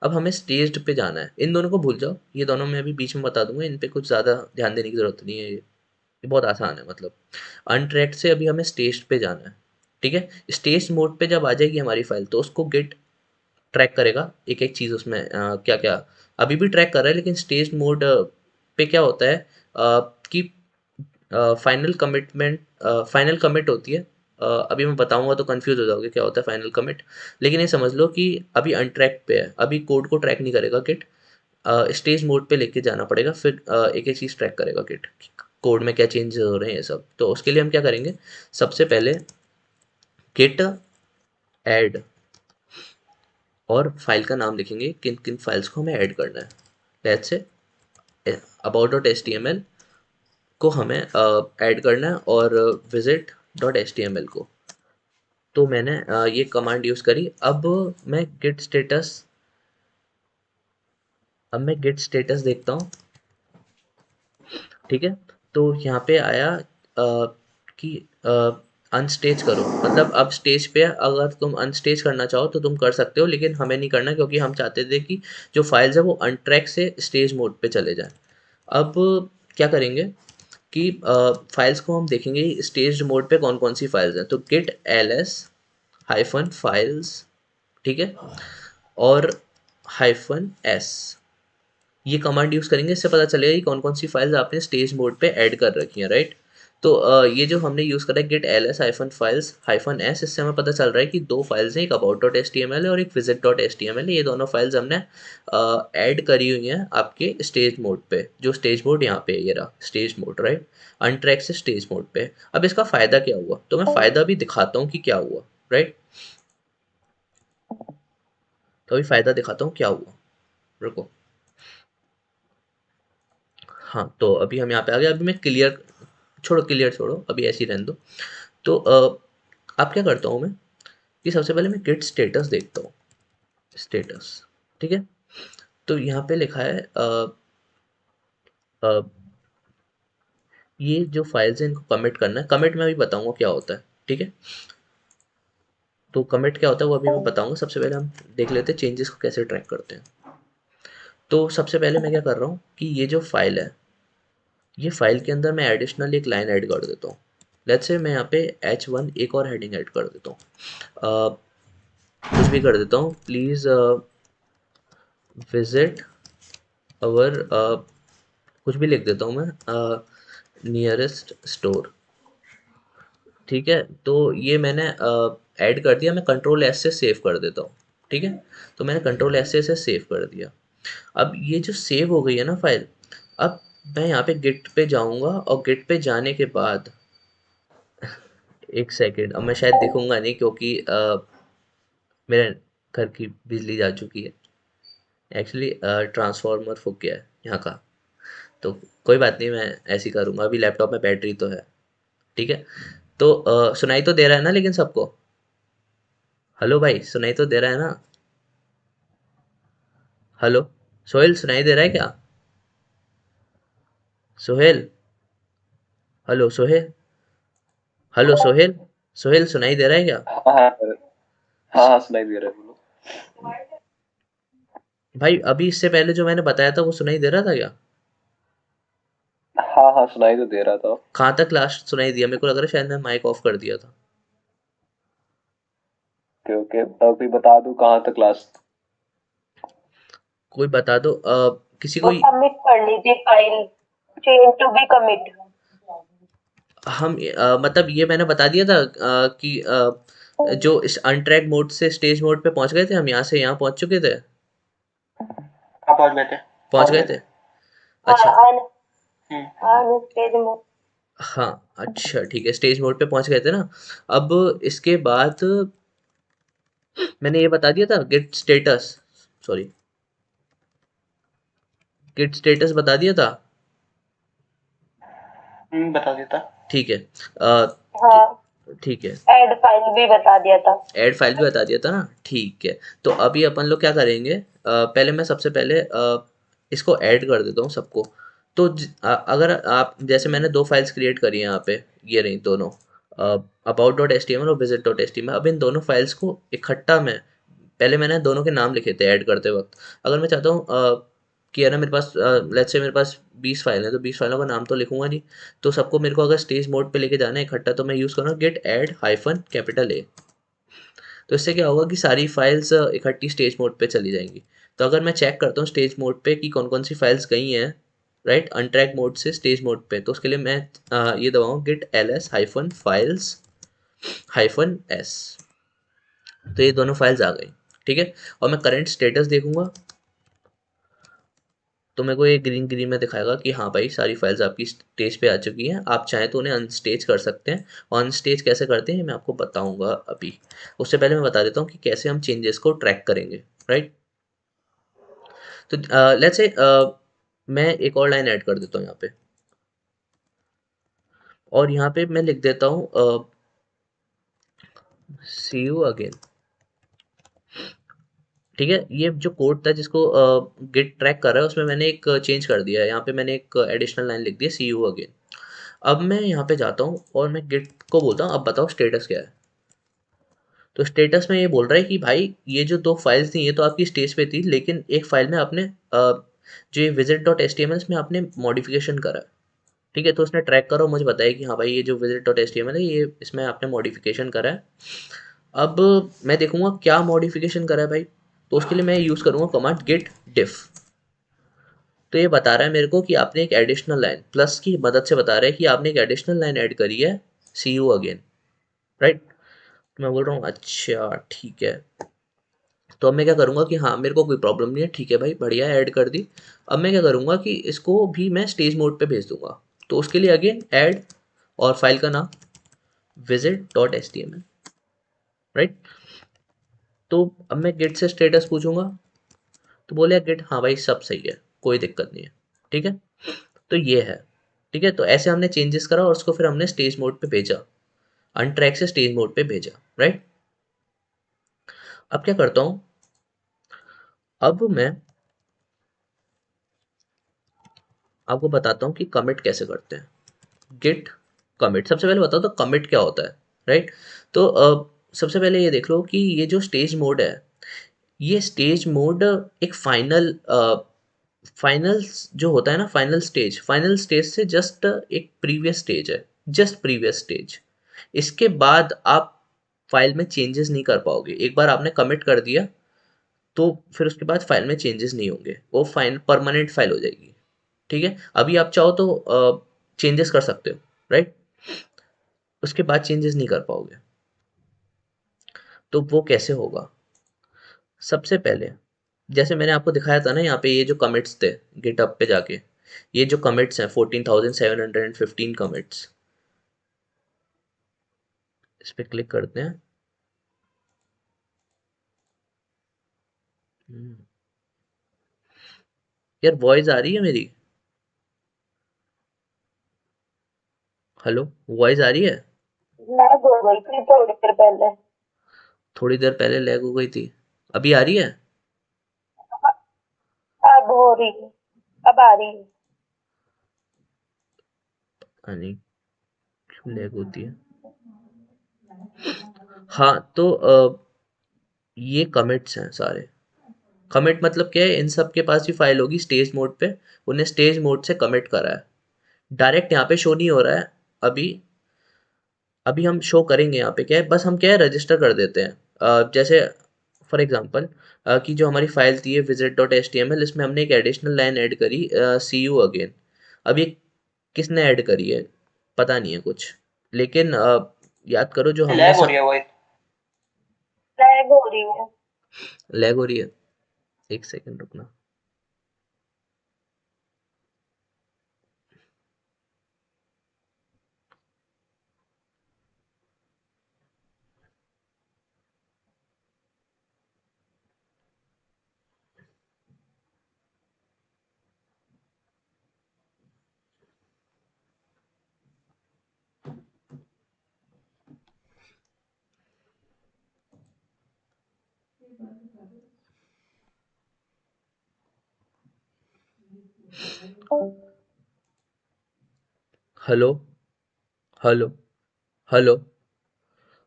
अब हमें स्टेज्ड पे जाना है। इन दोनों को भूल जाओ, ये दोनों मैं अभी बीच में बता दूंगा, इन पे कुछ ज़्यादा ध्यान देने की ज़रूरत नहीं है, ये बहुत आसान है। मतलब अनट्रैक्ड से अभी हमें स्टेज्ड पे जाना है, ठीक है। स्टेज मोड पे जब आ जाएगी हमारी फाइल, तो उसको गिट ट्रैक करेगा एक एक चीज़ उसमें, क्या क्या अभी भी ट्रैक कर रहा है, लेकिन स्टेज मोड पे क्या होता है कि फाइनल कमिटमेंट, फाइनल कमिट होती है। अभी मैं बताऊंगा तो कंफ्यूज हो जाओगे क्या होता है फाइनल कमिट, लेकिन ये समझ लो कि अभी अनट्रैक पे है, अभी कोड को ट्रैक नहीं करेगा गिट, स्टेज मोड पे लेके जाना पड़ेगा, फिर एक एक चीज़ ट्रैक करेगा गिट, कोड में क्या चेंजेस हो रहे हैं ये सब। तो उसके लिए हम क्या करेंगे, सबसे पहले गिट ऐड, और फाइल का नाम लिखेंगे, किन किन फाइल्स को हमें ऐड करना है। लेट्स से about.html को हमें ऐड करना है, और visit.html को। तो मैंने ये कमांड यूज़ करी। मैं git स्टेटस अब मैं गिट स्टेटस देखता हूँ, ठीक है। तो यहाँ पे आया कि अनस्टेज करो, मतलब अब स्टेज पे है। अगर तुम अनस्टेज करना चाहो तो तुम कर सकते हो, लेकिन हमें नहीं करना, क्योंकि हम चाहते थे कि जो फाइल्स है वो अनट्रैक से स्टेज मोड पे चले जाए। अब क्या करेंगे कि फाइल्स को हम देखेंगे स्टेज मोड पे कौन कौन सी फाइल्स हैं। तो गिट ls हाइफन फाइल्स, ठीक है, और हाइफन s, ये कमांड यूज़ करेंगे, इससे पता चलेगा कि कौन कौन सी फाइल्स आपने स्टेज मोड पे ऐड कर रखी हैं, राइट। तो ये जो हमने यूज़ करा है Git ls hyphen files hyphen s, इससे हमें पता चल रहा है कि दो फाइल्स हैं, एक about.html है और एक visit.html है। ये दोनों फाइल्स हमने ऐड करी हुई हैं आपके स्टेज मोड पे, जो स्टेज मोड यहाँ पे है, ये रहा स्टेज मोड, राइट। अनट्रैक से स्टेज मोड पे। अब इसका फ़ायदा क्या हुआ, तो मैं फ़ायदा भी दिखाता हूँ कि क्या हुआ, राइट। तो अभी फ़ायदा दिखाता हूँ क्या हुआ, रुको। हाँ, तो अभी हम यहाँ पे आ गए। अभी मैं क्लियर छोड़ो, क्लियर छोड़ो, अभी ऐसे ही रहने दो। तो अब क्या करता हूँ मैं कि सबसे पहले मैं गिट स्टेटस देखता हूँ, स्टेटस, ठीक है। तो यहाँ पे लिखा है अ, ये जो फाइल्स हैं इनको कमिट करना है। कमिट मैं अभी बताऊंगा क्या होता है, ठीक है। तो कमिट क्या होता है वो अभी मैं बताऊंगा। सबसे पहले हम देख लेते हैं चेंजेस को कैसे ट्रैक करते हैं। तो सबसे पहले मैं क्या कर रहा हूँ कि ये जो फाइल है, ये फाइल के अंदर मैं एडिशनल एक लाइन ऐड कर देता हूँ। लेट्स से मैं यहाँ पे h1 एक और हेडिंग ऐड कर देता हूँ, कुछ भी कर देता हूँ, प्लीज़ विजिट अवर, कुछ भी लिख देता हूँ मैं, नियरेस्ट स्टोर, ठीक है। तो ये मैंने ऐड कर दिया, मैं कंट्रोल एस से सेव कर देता हूँ, ठीक है। तो मैंने कंट्रोल एस से इसे सेव कर दिया। अब ये जो सेव हो गई है ना फाइल, अब मैं यहाँ पे गिट पे जाऊँगा और गिट पे जाने के बाद एक सेकेंड, अब मैं शायद दिखूंगा नहीं क्योंकि मेरे घर की बिजली जा चुकी है एक्चुअली, ट्रांसफार्मर फूक गया है यहाँ का। तो कोई बात नहीं, मैं ऐसे ही करूँगा, अभी लैपटॉप में बैटरी तो है, ठीक है। तो सुनाई तो दे रहा है ना लेकिन सबको? हेलो भाई, सुनाई तो दे रहा है ना? हेलो सोहेल, सुनाई दे रहा है क्या? सोहेल, हेलो सोहेल, हेलो सोहेल, सोहेल सुनाई दे रहा है क्या? हाँ हाँ हाँ हाँ, सुनाई दे रहा है, बोलो। भाई अभी इससे पहले जो मैंने बताया था वो सुनाई दे रहा था क्या? हाँ हाँ, सुनाई तो दे रहा था। कहाँ तक लास्ट सुनाई दिया? मेरे को लग रहा है शायद मैं माइक ऑफ कर दिया था। ओके ओके, अभी बता दूं कहाँ तक लास्ट? कोई बता दो, किसी वो को। सबमिट करनी थी file, change to be commit. हम मतलब ये मैंने बता दिया था कि जो इस अनट्रैक मोड से स्टेज मोड पे पहुंच गए थे, हम यहाँ से यहाँ पहुंच चुके थे। कहाँ पहुँच गए थे? पहुंच गए थे। हाँ अच्छा। स्टेज में। हाँ अच्छा ठीक है, स्टेज मोड पे पहुंच गए थे ना। अब इसके बाद मैंने ये बता दिया था Git status, sorry, Git status बता दिया था। बता देता। ठीक है, हाँ, ठीक है। ऐड फाइल भी बता दिया था। ऐड फाइल भी बता दिया था ना, ठीक है। तो अभी अपन लोग क्या करेंगे, पहले मैं सबसे पहले इसको ऐड कर देता हूँ सबको। तो अगर आप, जैसे मैंने दो फाइल्स क्रिएट करी हैं यहाँ पे, ये रही दोनों, about dot H T M L और visit dot H T M L. अब इन दोनों फाइल्स को इकट्ठा मैं, पहले मैंने दोनों के नाम लिखे थे ऐड करते वक्त। अगर मैं चाहता हूँ कि है ना, मेरे पास लेट्स से मेरे पास 20 फाइल है, तो 20 फाइलों का नाम तो लिखूंगा नहीं। तो सबको मेरे को अगर स्टेज मोड पे लेके जाना है इकट्ठा, तो मैं यूज़ करूँगा Git add hyphen capital A. तो इससे क्या होगा कि सारी फाइल्स इकट्ठी स्टेज मोड पे चली जाएंगी। तो अगर मैं चेक करता हूँ स्टेज मोड पे कि कौन कौन सी फाइल्स गई हैं, राइट, अनट्रैक मोड से स्टेज मोड पे, तो उसके लिए मैं ये दबाऊँ Git L S hyphen files hyphen S. तो ये दोनों फाइल्स आ गई, ठीक है। और मैं करंट स्टेटस देखूंगा, तो मेरे को ये ग्रीन ग्रीन में दिखाएगा कि हाँ भाई सारी फाइल्स आपकी स्टेज पे आ चुकी हैं। आप चाहें तो उन्हें अनस्टेज कर सकते हैं, और अनस्टेज कैसे करते हैं मैं आपको बताऊंगा अभी। उससे पहले मैं बता देता हूँ कि कैसे हम चेंजेस को ट्रैक करेंगे, राइट। तो लेट्स से मैं एक और लाइन ऐड कर देता हूँ यहाँ पे, और यहाँ पे मैं लिख देता हूँ सी यू अगेन, ठीक है। ये जो कोड था जिसको गिट ट्रैक कर रहा है, उसमें मैंने एक चेंज कर दिया है। यहाँ पे मैंने एक एडिशनल लाइन लिख दी है, सी यू अगेन। अब मैं यहाँ पे जाता हूँ और मैं गिट को बोलता हूँ अब बताओ स्टेटस क्या है। तो स्टेटस में ये बोल रहा है कि भाई ये जो दो फाइल्स थी ये तो आपकी स्टेज पे थी, लेकिन एक फाइल में आपने जो ये visit dot H T M L, इसमें आपने मॉडिफिकेशन करा है, ठीक है। तो उसने ट्रैक करा और मुझे बताया कि हाँ भाई ये जो visit dot H T M L है, ये इसमें आपने मॉडिफिकेशन करा है। अब मैं देखूंगा क्या मॉडिफिकेशन करा है भाई। तो उसके लिए मैं यूज़ करूँगा कमांड गेट डिफ। तो ये बता रहा है मेरे को कि आपने एक एडिशनल लाइन, प्लस की मदद से बता रहा है कि आपने एक एडिशनल लाइन ऐड करी है, सी यू अगेन, राइट। तो मैं बोल रहा हूँ अच्छा ठीक है। तो अब मैं क्या करूँगा कि हाँ मेरे को कोई प्रॉब्लम नहीं है, ठीक है भाई बढ़िया ऐड कर दी। अब मैं क्या करूँगा कि इसको भी मैं स्टेज मोड पे भेज दूंगा। तो उसके लिए अगेन ऐड, और फाइल का नाम visit dot H T M L, right. तो अब मैं गेट से स्टेटस पूछूंगा, तो बोले गेट हाँ भाई सब सही है, कोई दिक्कत नहीं है, ठीक है। तो ये है, ठीक है। तो ऐसे हमने चेंजेस करा और उसको फिर हमने स्टेज मोड पे भेजा, अनट्रैक से स्टेज मोड पे भेजा, राइट। अब क्या करता हूँ, अब मैं आपको बताता हूँ कि कमिट कैसे करते हैं। गिट कमिट, सबसे पहले बताओ तो कमिट क्या होता है, राइट। तो सबसे पहले ये देख लो कि ये जो स्टेज मोड है, ये स्टेज मोड एक फाइनल जो होता है ना, फाइनल स्टेज से जस्ट एक प्रीवियस स्टेज है, जस्ट प्रीवियस स्टेज। इसके बाद आप फाइल में चेंजेस नहीं कर पाओगे। एक बार आपने कमिट कर दिया तो फिर उसके बाद फाइल में चेंजेस नहीं होंगे, वो फाइल परमानेंट फाइल हो जाएगी, ठीक है। अभी आप चाहो तो चेंजेस कर सकते हो, राइट, उसके बाद चेंजेस नहीं कर पाओगे। तो वो कैसे होगा? सबसे पहले जैसे मैंने आपको दिखाया था ना, यहाँ पे ये जो कमिट्स थे गिटहब पे जाके, ये जो कमिट्स हैं 14,715 कमिट्स, इस पे क्लिक करते हैं। हम्म, यार वॉइस आ रही है मेरी? हेलो, वॉइस आ रही है? लैग हो गई थी थोड़ी देर पहले। थोड़ी देर पहले लैग हो गई थी, अभी आ रही है? अब हो रही है, अब आ रही है। नहीं, क्यों लैग होती है? हाँ तो ये कमिट्स हैं सारे। कमिट मतलब क्या है, इन सब के पास भी फाइल होगी स्टेज मोड पे, उन्हें स्टेज मोड से कमिट करा है, डायरेक्ट यहाँ पे शो नहीं हो रहा है। अभी अभी हम शो करेंगे यहाँ पे क्या है, बस हम क्या है रजिस्टर कर देते हैं। जैसे फॉर एग्जांपल कि जो हमारी फाइल थी visit.html, इसमें हमने एक एडिशनल लाइन ऐड करी, सी यू अगेन। अब ये किसने ऐड करी है पता नहीं है कुछ, लेकिन याद करो जो हमने लैग हो रही है वॉइस। लैग हो रही है। लैग हो रही है, एक सेकंड रुकना। हेलो हेलो हेलो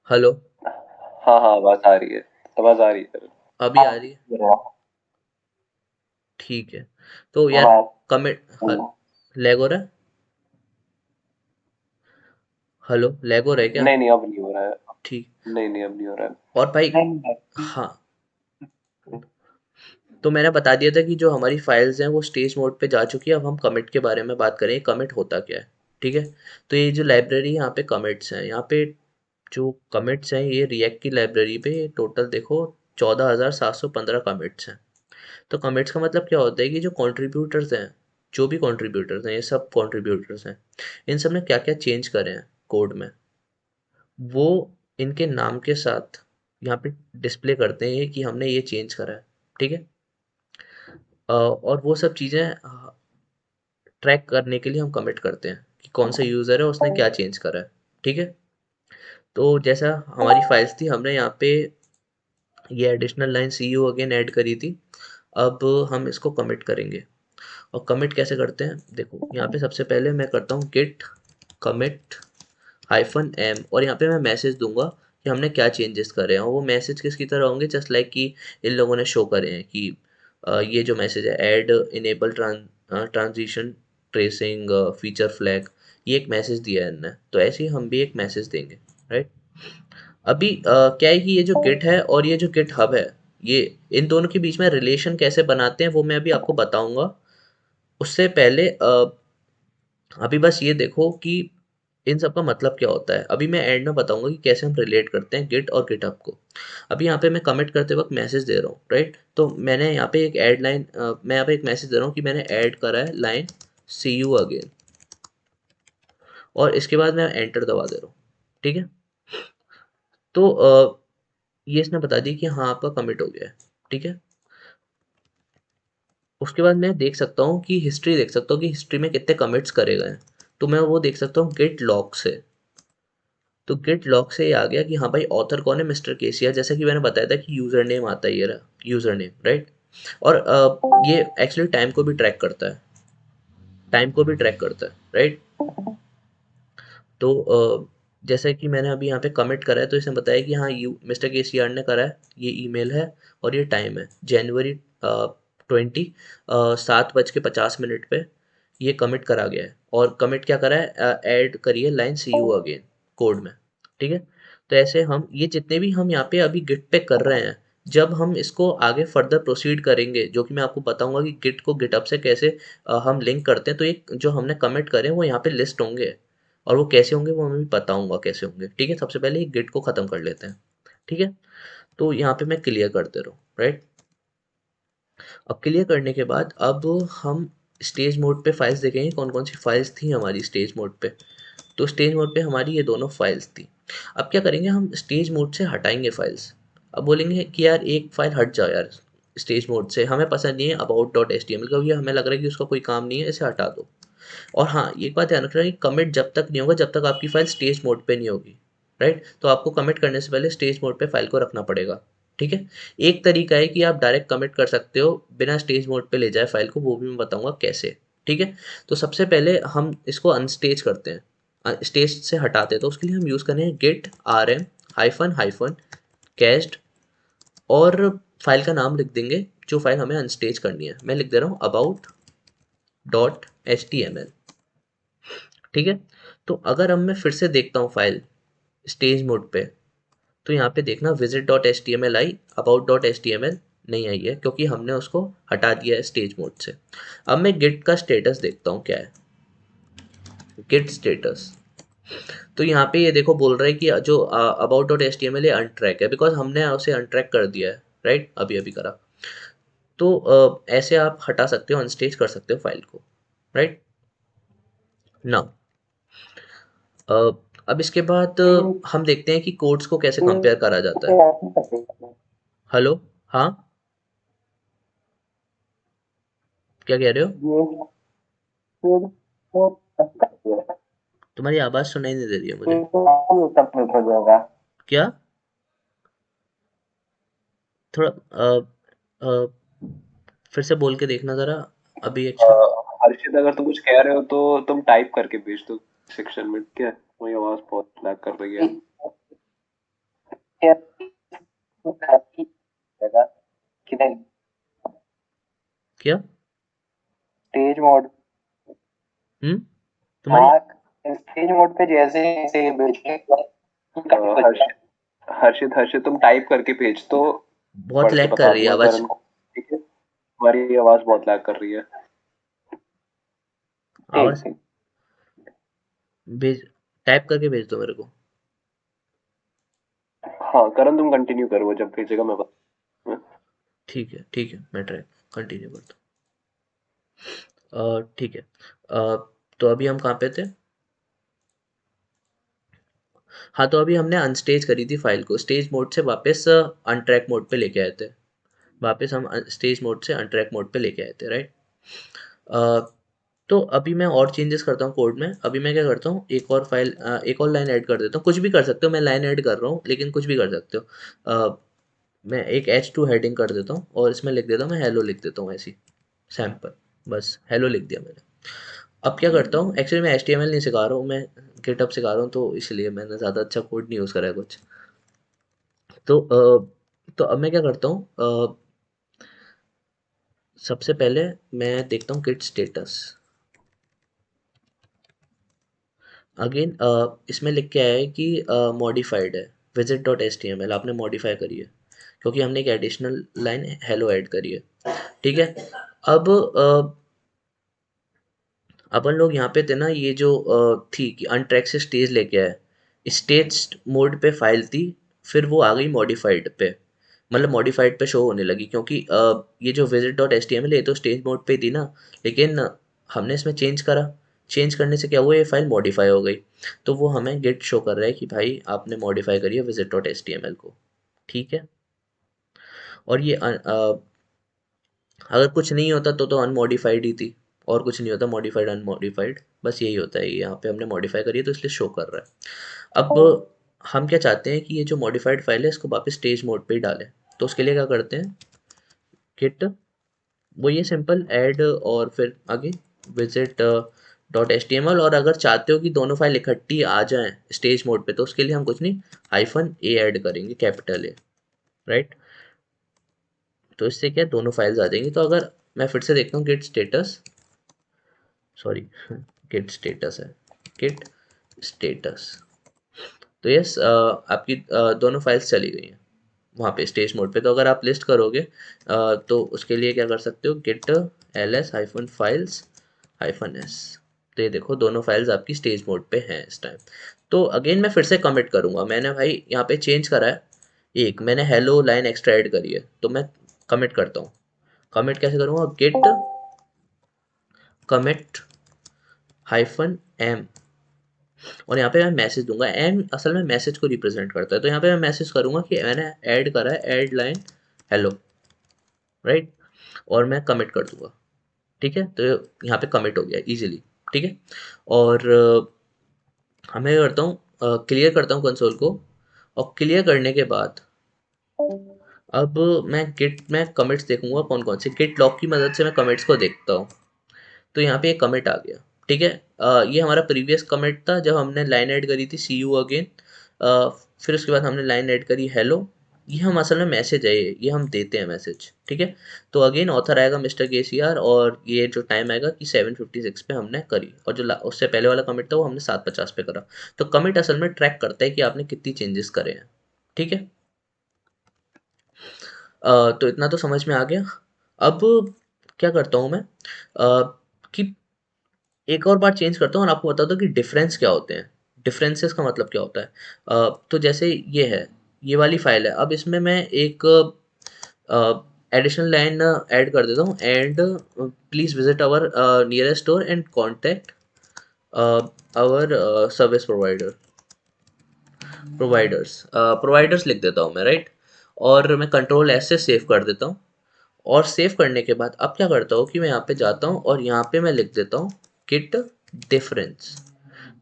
हेलो, हाँ हाँ, आवाज आ रही है, आवाज आ रही है। अभी आ रही है? ठीक है। तो यार हाँ। कमिट, लैग हो रहा है? हेलो, लैग हो रहा है क्या? नहीं नहीं, अब नहीं हो रहा है। ठीक। नहीं नहीं, अब नहीं हो रहा है। और भाई, हाँ, तो मैंने बता दिया था कि जो हमारी फाइल्स हैं वो स्टेज मोड पे जा चुकी है। अब हम कमिट के बारे में बात करें, कमिट होता क्या है, ठीक है? तो ये जो लाइब्रेरी यहाँ पे कमिट्स हैं, यहाँ पे जो कमिट्स हैं ये रिएक्ट की लाइब्रेरी पे टोटल देखो 14,715 कमिट्स हैं। तो कमिट्स का मतलब क्या होता है कि जो कॉन्ट्रीब्यूटर्स हैं, जो भी कॉन्ट्रीब्यूटर्स हैं, ये सब कॉन्ट्रीब्यूटर्स हैं, इन सब ने क्या क्या चेंज करे हैं कोड में, वो इनके नाम के साथ यहाँ पे डिस्प्ले करते हैं कि हमने ये चेंज करा है, ठीक है? और वो सब चीज़ें ट्रैक करने के लिए हम कमिट करते हैं कि कौन सा यूज़र है, उसने क्या चेंज करा है, ठीक है? तो जैसा हमारी फाइल्स थी, हमने यहाँ पे ये additional line see you again add करी थी। अब हम इसको कमिट करेंगे, और कमिट कैसे करते हैं देखो, यहाँ पे सबसे पहले मैं करता हूँ गिट कमिट -m, और यहाँ पे मैं मैसेज दूंगा कि हमने क्या चेंजेस करे हैं, और वो मैसेज किसकी तरह होंगे, जस्ट लाइक कि इन लोगों ने शो करे हैं कि ये जो मैसेज है add enable transition tracing feature flag, ये एक मैसेज दिया है इनने, तो ऐसे ही हम भी एक मैसेज देंगे, राइट? अभी क्या है कि ये जो गिट है और ये जो गिट हब है, ये इन दोनों के बीच में रिलेशन कैसे बनाते हैं वो मैं अभी आपको बताऊंगा। उससे पहले अभी बस ये देखो कि इन सब का मतलब क्या होता है। अभी मैं एंड में बताऊंगा कि कैसे हम रिलेट करते हैं गिट और गिटहब को। अभी यहाँ पे मैं कमिट करते वक्त मैसेज दे रहा हूँ, राइट? तो मैंने यहाँ पे एक ऐड लाइन, मैं यहाँ पे एक मैसेज दे रहा हूँ कि मैंने ऐड करा है लाइन सी यू अगेन, और इसके बाद मैं एंटर दबा दे रहा हूँ, ठीक है? तो ये इसने बता दी कि हाँ आपका कमिट हो गया है, ठीक है? उसके बाद मैं देख सकता हूँ कि हिस्ट्री देख सकता हूँ कि हिस्ट्री में कितने कमिट्स करे गए हैं। तो मैं वो देख सकता हूँ गेट लॉग से। तो गेट लॉग से ये आ गया कि हाँ भाई ऑथर कौन है, मिस्टर केसिया, जैसा कि मैंने बताया था कि यूज़र नेम आता है, ये रहा यूज़र नेम, राइट? और ये एक्चुअली टाइम को भी ट्रैक करता है, टाइम को भी ट्रैक करता है, राइट? तो जैसे कि मैंने अभी यहाँ पे कमिट करा है, तो इसने बताया कि हाँ यू मिस्टर केसीआर ने करा है, ये ईमेल है और ये टाइम है जनवरी 20 7:50 पे ये कमिट करा गया है। और कमिट क्या करा है, ऐड करिए line see you again code में, ठीक है? तो ऐसे हम ये जितने भी हम यहाँ पे अभी गिट पे कर रहे हैं, जब हम इसको आगे फर्दर प्रोसीड करेंगे, जो कि मैं आपको बताऊंगा कि गिट को गिटअप से कैसे हम लिंक करते हैं, तो ये जो हमने कमिट करे हैं वो यहाँ पे लिस्ट होंगे, और वो कैसे होंगे वो मैं भी बताऊंगा कैसे होंगे, ठीक है? सबसे पहले गिट को ख़त्म कर लेते हैं, ठीक है? तो यहाँ पे मैं क्लियर करते रहूँ, राइट। अब क्लियर करने के बाद अब हम स्टेज मोड पे फाइल्स देखेंगे कौन कौन सी फाइल्स थी हमारी स्टेज मोड पे। तो स्टेज मोड पे हमारी ये दोनों फाइल्स थी। अब क्या करेंगे, हम स्टेज मोड से हटाएंगे फाइल्स। अब बोलेंगे कि यार एक फाइल हट जाओ यार स्टेज मोड से, हमें पसंद नहीं है about.html का, ये हमें लग रहा है कि उसका कोई काम नहीं है, इसे हटा दो। और हाँ, एक बात ध्यान रखना कि कमिट जब तक नहीं होगा जब तक आपकी फाइल स्टेज मोड पे नहीं होगी, राइट। तो आपको कमिट करने से पहले स्टेज मोड पे फाइल को रखना पड़ेगा, ठीक है। एक तरीका है कि आप डायरेक्ट कमिट कर सकते हो बिना स्टेज मोड पे ले जाए फाइल को, वो भी मैं बताऊंगा कैसे, ठीक है। तो सबसे पहले हम इसको अनस्टेज करते हैं, स्टेज से हटाते हैं। तो उसके लिए हम यूज़ करें git rm hyphen hyphen cached, और फाइल का नाम लिख देंगे जो फाइल हमें अनस्टेज करनी है। मैं लिख दे रहा हूँ about.html, ठीक है। तो अगर अब मैं फिर से देखता हूँ फाइल स्टेज मोड पे, तो यहाँ पे देखना visit.html आई, about.html नहीं आई है, क्योंकि हमने उसको हटा दिया है स्टेज मोड से। अब मैं गिट का स्टेटस देखता हूँ क्या है, गिट स्टेटस। तो यहाँ पे ये देखो बोल रहा है कि जो about.html ये अनट्रैक है, बिकॉज हमने उसे अनट्रैक कर दिया है, राइट, अभी अभी करा। तो ऐसे आप हटा सकते हो, अनस्टेज कर सकते हो फाइल को, राइट ना। अब इसके बाद हम देखते हैं कि कोड्स को कैसे कंपेयर करा जाता है। हेलो, हाँ, क्या कह रहे हो? तुम्हारी आवाज सुनाई नहीं दे रही है मुझे। क्या? थोड़ा अ, फिर से बोल के देखना जरा, अभी एक्चुअली। हर्षित, अगर तुम कुछ कह रहे हो तो तुम टाइप करके भेज दो सेक्शन में, क्या वही आवाज बहुत लैग कर रही है। क्या? स्टेज मोड, तुम्हारी हाँ स्टेज मोड पे जैसे जैसे हर्षित हर्षित हर्षित तुम टाइप करके भेज दो, बहुत पढ़ के लैग कर बता रही है दूंगा आवाज। करण को, ठीक है। तुम्हारी आवाज बहुत लैग कर रही है। आवाज भेज, टाइप करके भेज दो मेरे को। हाँ करण, तुम कंटिन्यू करो, जब भेजेगा मैं बता। ठीक है, ठीक है, मैं ट्राई कंटिन्यू करता हूँ। ठीक है। तो अभी हम कहाँ पे थे? हाँ, तो अभी हमने अनस्टेज करी थी फाइल को, स्टेज मोड से वापस अनट्रैक मोड पे लेके आए थे। वापस हम स्टेज मोड से अनट्रैक मोड पे लेके आए थे, राइट। तो अभी मैं और चेंजेस करता हूँ कोड में। अभी मैं क्या करता हूँ, एक और फाइल, एक और लाइन ऐड कर देता हूँ। कुछ भी कर सकते हो, मैं लाइन ऐड कर रहा हूँ लेकिन कुछ भी कर सकते हो। मैं एक H2 हेडिंग कर देता हूँ और इसमें लिख देता हूँ, मैं हेलो लिख देता हूँ ऐसी सैम्पल, बस हेलो लिख दिया मैंने। अब क्या करता हूँ, एक्चुअली मैं HTML नहीं सिखा रहा हूँ, मैं गिटहब सिखा रहा हूँ, तो इसलिए मैंने ज़्यादा अच्छा कोड नहीं यूज़ करा है कुछ। तो अब मैं क्या करता हूँ, सबसे पहले मैं देखता हूँ गिट स्टेटस। अगेन इसमें लिख के आया है कि मॉडिफाइड है, visit.html आपने मॉडिफाई करी है, क्योंकि हमने एक एडिशनल लाइन हेलो ऐड करी है, ठीक है। अब अपन लोग यहाँ पे थे ना, ये जो थी कि अनट्रैक से स्टेज लेके आए, स्टेज मोड पे फाइल थी, फिर वो आ गई मॉडिफाइड पे, मतलब मॉडिफाइड पे शो होने लगी, क्योंकि ये जो visit.html ये तो स्टेज मोड पे थी ना, लेकिन हमने इसमें चेंज करा, चेंज करने से क्या हुआ, ये फाइल मॉडिफाई हो गई। तो वो हमें गेट शो कर रहा है कि भाई आपने मॉडिफाई करी है visit.html को, ठीक है। और ये अगर कुछ नहीं होता तो अनमॉडिफाइड ही थी, और कुछ नहीं होता, मॉडिफाइड अनमॉडिफाइड बस यही होता है। यहाँ पे हमने मॉडिफाई करी है तो इसलिए शो कर रहा है। अब हम क्या चाहते हैं कि ये जो मॉडिफाइड फाइल है इसको वापस स्टेज मोड पे ही डालें। तो उसके लिए क्या करते हैं, गिट, वो ये सिंपल ऐड और फिर आगे visit dot H T M L, और अगर चाहते हो कि दोनों फाइल इकट्ठी आ जाएं स्टेज मोड पे तो उसके लिए हम कुछ नहीं, हाइफन ए ऐड करेंगे, कैपिटल ए, राइट। तो इससे क्या दोनों फाइल्स आ जाएंगी। तो अगर मैं फिर से देखता हूँ Git status, sorry Git status है, गिट स्टेटस, तो यस आपकी दोनों फाइल्स चली गई हैं वहाँ पे स्टेज मोड पे। तो अगर आप लिस्ट करोगे तो उसके लिए क्या कर सकते हो, Git ls hyphen files hyphen S. तो ये देखो दोनों फाइल्स आपकी स्टेज मोड पे हैं इस टाइम। तो अगेन मैं फिर से कमिट करूँगा, मैंने भाई यहाँ पे चेंज करा है, एक मैंने हेलो लाइन एक्स्ट्रा ऐड करी है, तो मैं कमिट करता हूँ। कमिट कैसे करूँगा, गेट कमिट हाइफन एम, और यहाँ पे मैं मैसेज दूंगा। एम असल में मैसेज को रिप्रेजेंट करता है, तो यहाँ पे मैं मैसेज करूँगा कि मैंने ऐड करा है ऐड लाइन हेलो, राइट, और मैं कमिट कर दूंगा। ठीक है, तो यहाँ पे कमिट हो गया इजीली। ठीक है, और मैं क्या करता हूँ, क्लियर करता हूँ कंसोल को, और क्लियर करने के बाद अब मैं गिट में कमिट्स देखूंगा कौन कौन से, गिट लॉग की मदद से मैं कमिट्स को देखता हूँ। तो यहाँ पे एक कमिट आ गया। ठीक है, ये हमारा प्रीवियस कमिट था जब हमने लाइन ऐड करी थी सी यू अगेन, फिर उसके बाद हमने लाइन ऐड करी हेलो। ये हम असल में मैसेज है, ये हम देते हैं मैसेज। ठीक है, तो अगेन ऑथर आएगा मिस्टर के सी आर, और ये जो टाइम आएगा कि 7:56 पे हमने करी, और जो उससे पहले वाला कमिट था वो हमने 7:50 पे करा। तो कमिट असल में ट्रैक करता है कि आपने कितनी चेंजेस करे हैं। ठीक है, तो इतना तो समझ में आ गया। अब क्या करता हूँ मैं, कि एक और बार चेंज करता हूँ और आपको बताता हूँ कि डिफरेंस क्या होते हैं। डिफरेंसेस का मतलब क्या होता है। तो जैसे ये है, ये वाली फाइल है, अब इसमें मैं एक एडिशनल लाइन ऐड कर देता हूँ, and please visit our nearest store and contact our service providers लिख देता हूँ मैं, राइट, और मैं कंट्रोल एस से सेव कर देता हूँ। और सेव करने के बाद अब क्या करता हूँ कि मैं यहाँ पे जाता हूँ और यहाँ पे मैं लिख देता हूँ किट डिफरेंस।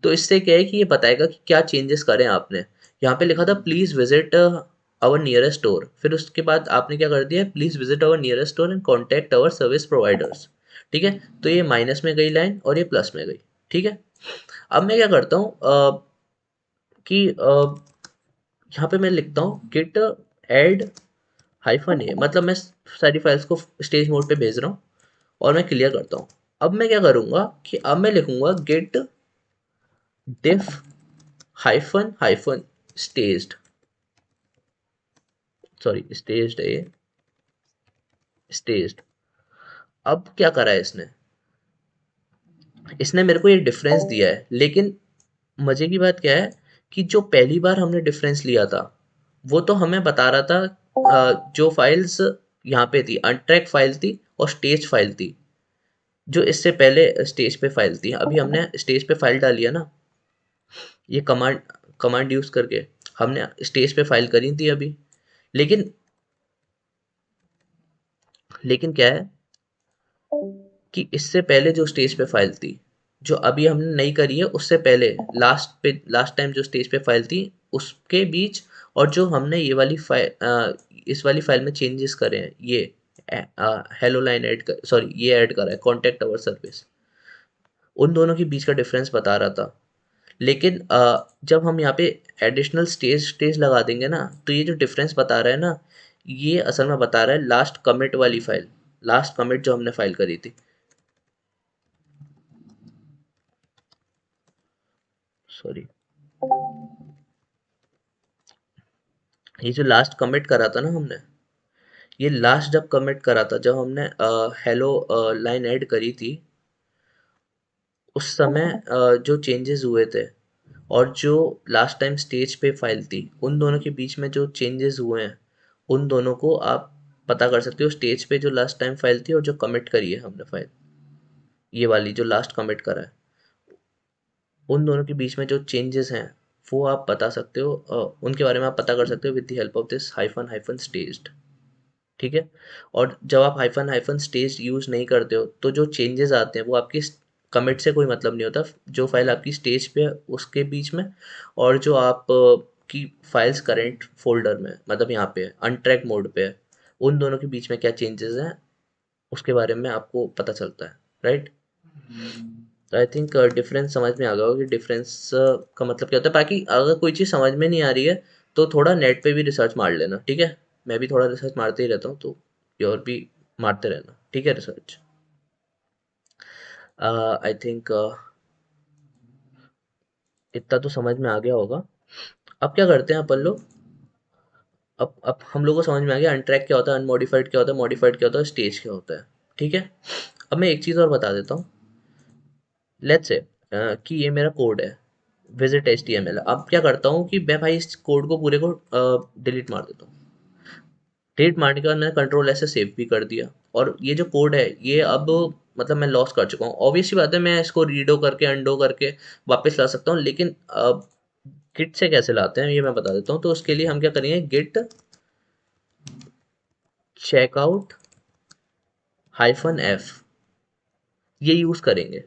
तो इससे क्या है कि ये बताएगा कि क्या चेंजेस करें आपने। यहाँ पे लिखा था please visit our nearest store, फिर उसके बाद आपने क्या कर दिया, please visit our nearest store and contact our service providers. ठीक है, तो ये माइनस में गई लाइन और ये प्लस में गई। ठीक है, अब मैं क्या करता हूँ, कि यहाँ पे मैं लिखता हूँ गिट एड हाइफन ए, मतलब मैं सारी फाइल्स को स्टेज मोड पे भेज रहा हूँ, और मैं क्लियर करता हूँ। अब मैं क्या करूँगा कि अब मैं लिखूँगा Git diff hyphen hyphen staged, sorry staged है ये, स्टेज्ड। अब क्या करा है इसने, इसने मेरे को ये डिफरेंस दिया है, लेकिन मजे की बात क्या है कि जो पहली बार हमने डिफरेंस लिया था वो तो हमें बता रहा था, जो फाइल्स यहाँ पे थी अनट्रैक फाइल थी और स्टेज फाइल थी, जो इससे पहले स्टेज पे फाइल थी। अभी हमने स्टेज पे फाइल डाली है ना, ये कमांड कमांड यूज करके हमने स्टेज पे फाइल करी थी अभी। लेकिन लेकिन क्या है कि इससे पहले जो स्टेज पे फाइल थी, जो अभी हमने नई करी है, उससे पहले लास्ट टाइम जो स्टेज पे फाइल थी उसके बीच, और जो हमने ये वाली फाइल इस वाली फाइल में चेंजेस करे हैं, ये हेलो लाइन ऐड कर, सॉरी ये ऐड करा है कॉन्टैक्ट आवर सर्विस, उन दोनों के बीच का डिफरेंस बता रहा था। लेकिन जब हम यहाँ पे एडिशनल स्टेज स्टेज लगा देंगे ना, तो ये जो डिफरेंस बता रहा है ना, ये असल में बता रहा है लास्ट कमिट वाली फाइल, लास्ट कमिट जो हमने फाइल करी थी, सॉरी, ये जो लास्ट कमिट करा था ना हमने, ये लास्ट जब कमिट करा था, जब हमने हेलो लाइन ऐड करी थी, उस समय जो चेंजेस हुए थे और जो लास्ट टाइम स्टेज पे फाइल थी, उन दोनों के बीच में जो चेंजेस हुए हैं, उन दोनों को आप पता कर सकते हो स्टेज पे जो लास्ट टाइम फाइल थी और जो कमिट करी है हमने फाइल, ये वाली जो लास्ट कमिट करा है, उन दोनों के बीच में जो चेंजेस हैं वो आप बता सकते हो, उनके बारे में आप पता कर सकते हो with the help of this hyphen hyphen staged. ठीक है, और जब आप हाइफन हाइफन स्टेज यूज नहीं करते हो, तो जो चेंजेस आते हैं वो आपकी कमिट से कोई मतलब नहीं होता। जो फाइल आपकी स्टेज पे है उसके बीच में, और जो आप की फाइल्स करेंट फोल्डर में, मतलब यहाँ पे अनट्रैक मोड पे है, उन दोनों के बीच में क्या चेंजेस हैं उसके बारे में आपको पता चलता है, राइट। तो आई थिंक डिफरेंस समझ में आ गया होगा कि डिफरेंस का मतलब क्या होता है। बाकी अगर कोई चीज़ समझ में नहीं आ रही है तो थोड़ा नेट पे भी रिसर्च मार लेना, ठीक है। मैं भी थोड़ा रिसर्च मारते ही रहता हूँ, तो ये और भी मारते रहना, ठीक है, रिसर्च। आई थिंक इतना तो समझ में आ गया होगा। अब क्या करते हैं अपन लोग, अब हम लोग को समझ में आ गया अनट्रैक क्या होता है, अनमॉडिफाइड क्या होता है, मॉडिफाइड क्या होता है, स्टेज क्या होता है, ठीक है। अब मैं एक चीज़ और बता देता हूँ। लेट्स से कि ये मेरा कोड है, विजिट HTML। अब क्या करता हूँ कि मैं भाई इस कोड को पूरे को डिलीट मार देता हूँ। डिलीट मारने के बाद मैंने कंट्रोल ऐसे सेव भी कर दिया, और ये जो कोड है ये अब मतलब मैं लॉस कर चुका हूँ। ऑब्वियस सी बात है मैं इसको रीडो करके अंडो करके वापस ला सकता हूँ, लेकिन गिट से कैसे लाते हैं ये मैं बता देता हूँ। तो उसके लिए हम क्या करेंगे, गिट चेकआउट -f ये यूज़ करेंगे।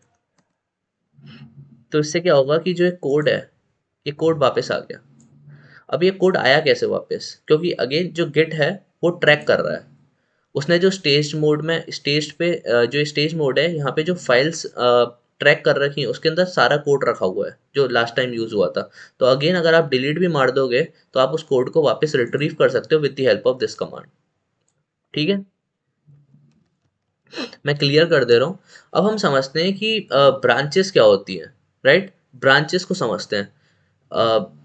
तो इससे क्या होगा कि जो एक कोड है, ये कोड वापस आ गया। अब ये कोड आया कैसे वापस, क्योंकि अगेन जो गिट है वो ट्रैक कर रहा है। उसने जो स्टेज मोड में स्टेज पे जो स्टेज मोड है यहाँ पे जो फाइल्स ट्रैक कर रखी हैं उसके अंदर सारा कोड रखा हुआ है जो लास्ट टाइम यूज़ हुआ था। तो अगेन अगर आप डिलीट भी मार दोगे तो आप उस कोड को वापस रिट्रीव कर सकते हो with the help of this command. ठीक है, मैं क्लियर कर दे रहा हूँ। अब हम समझते हैं कि ब्रांचेस क्या होती हैं, राइट। ब्रांचेस को समझते हैं।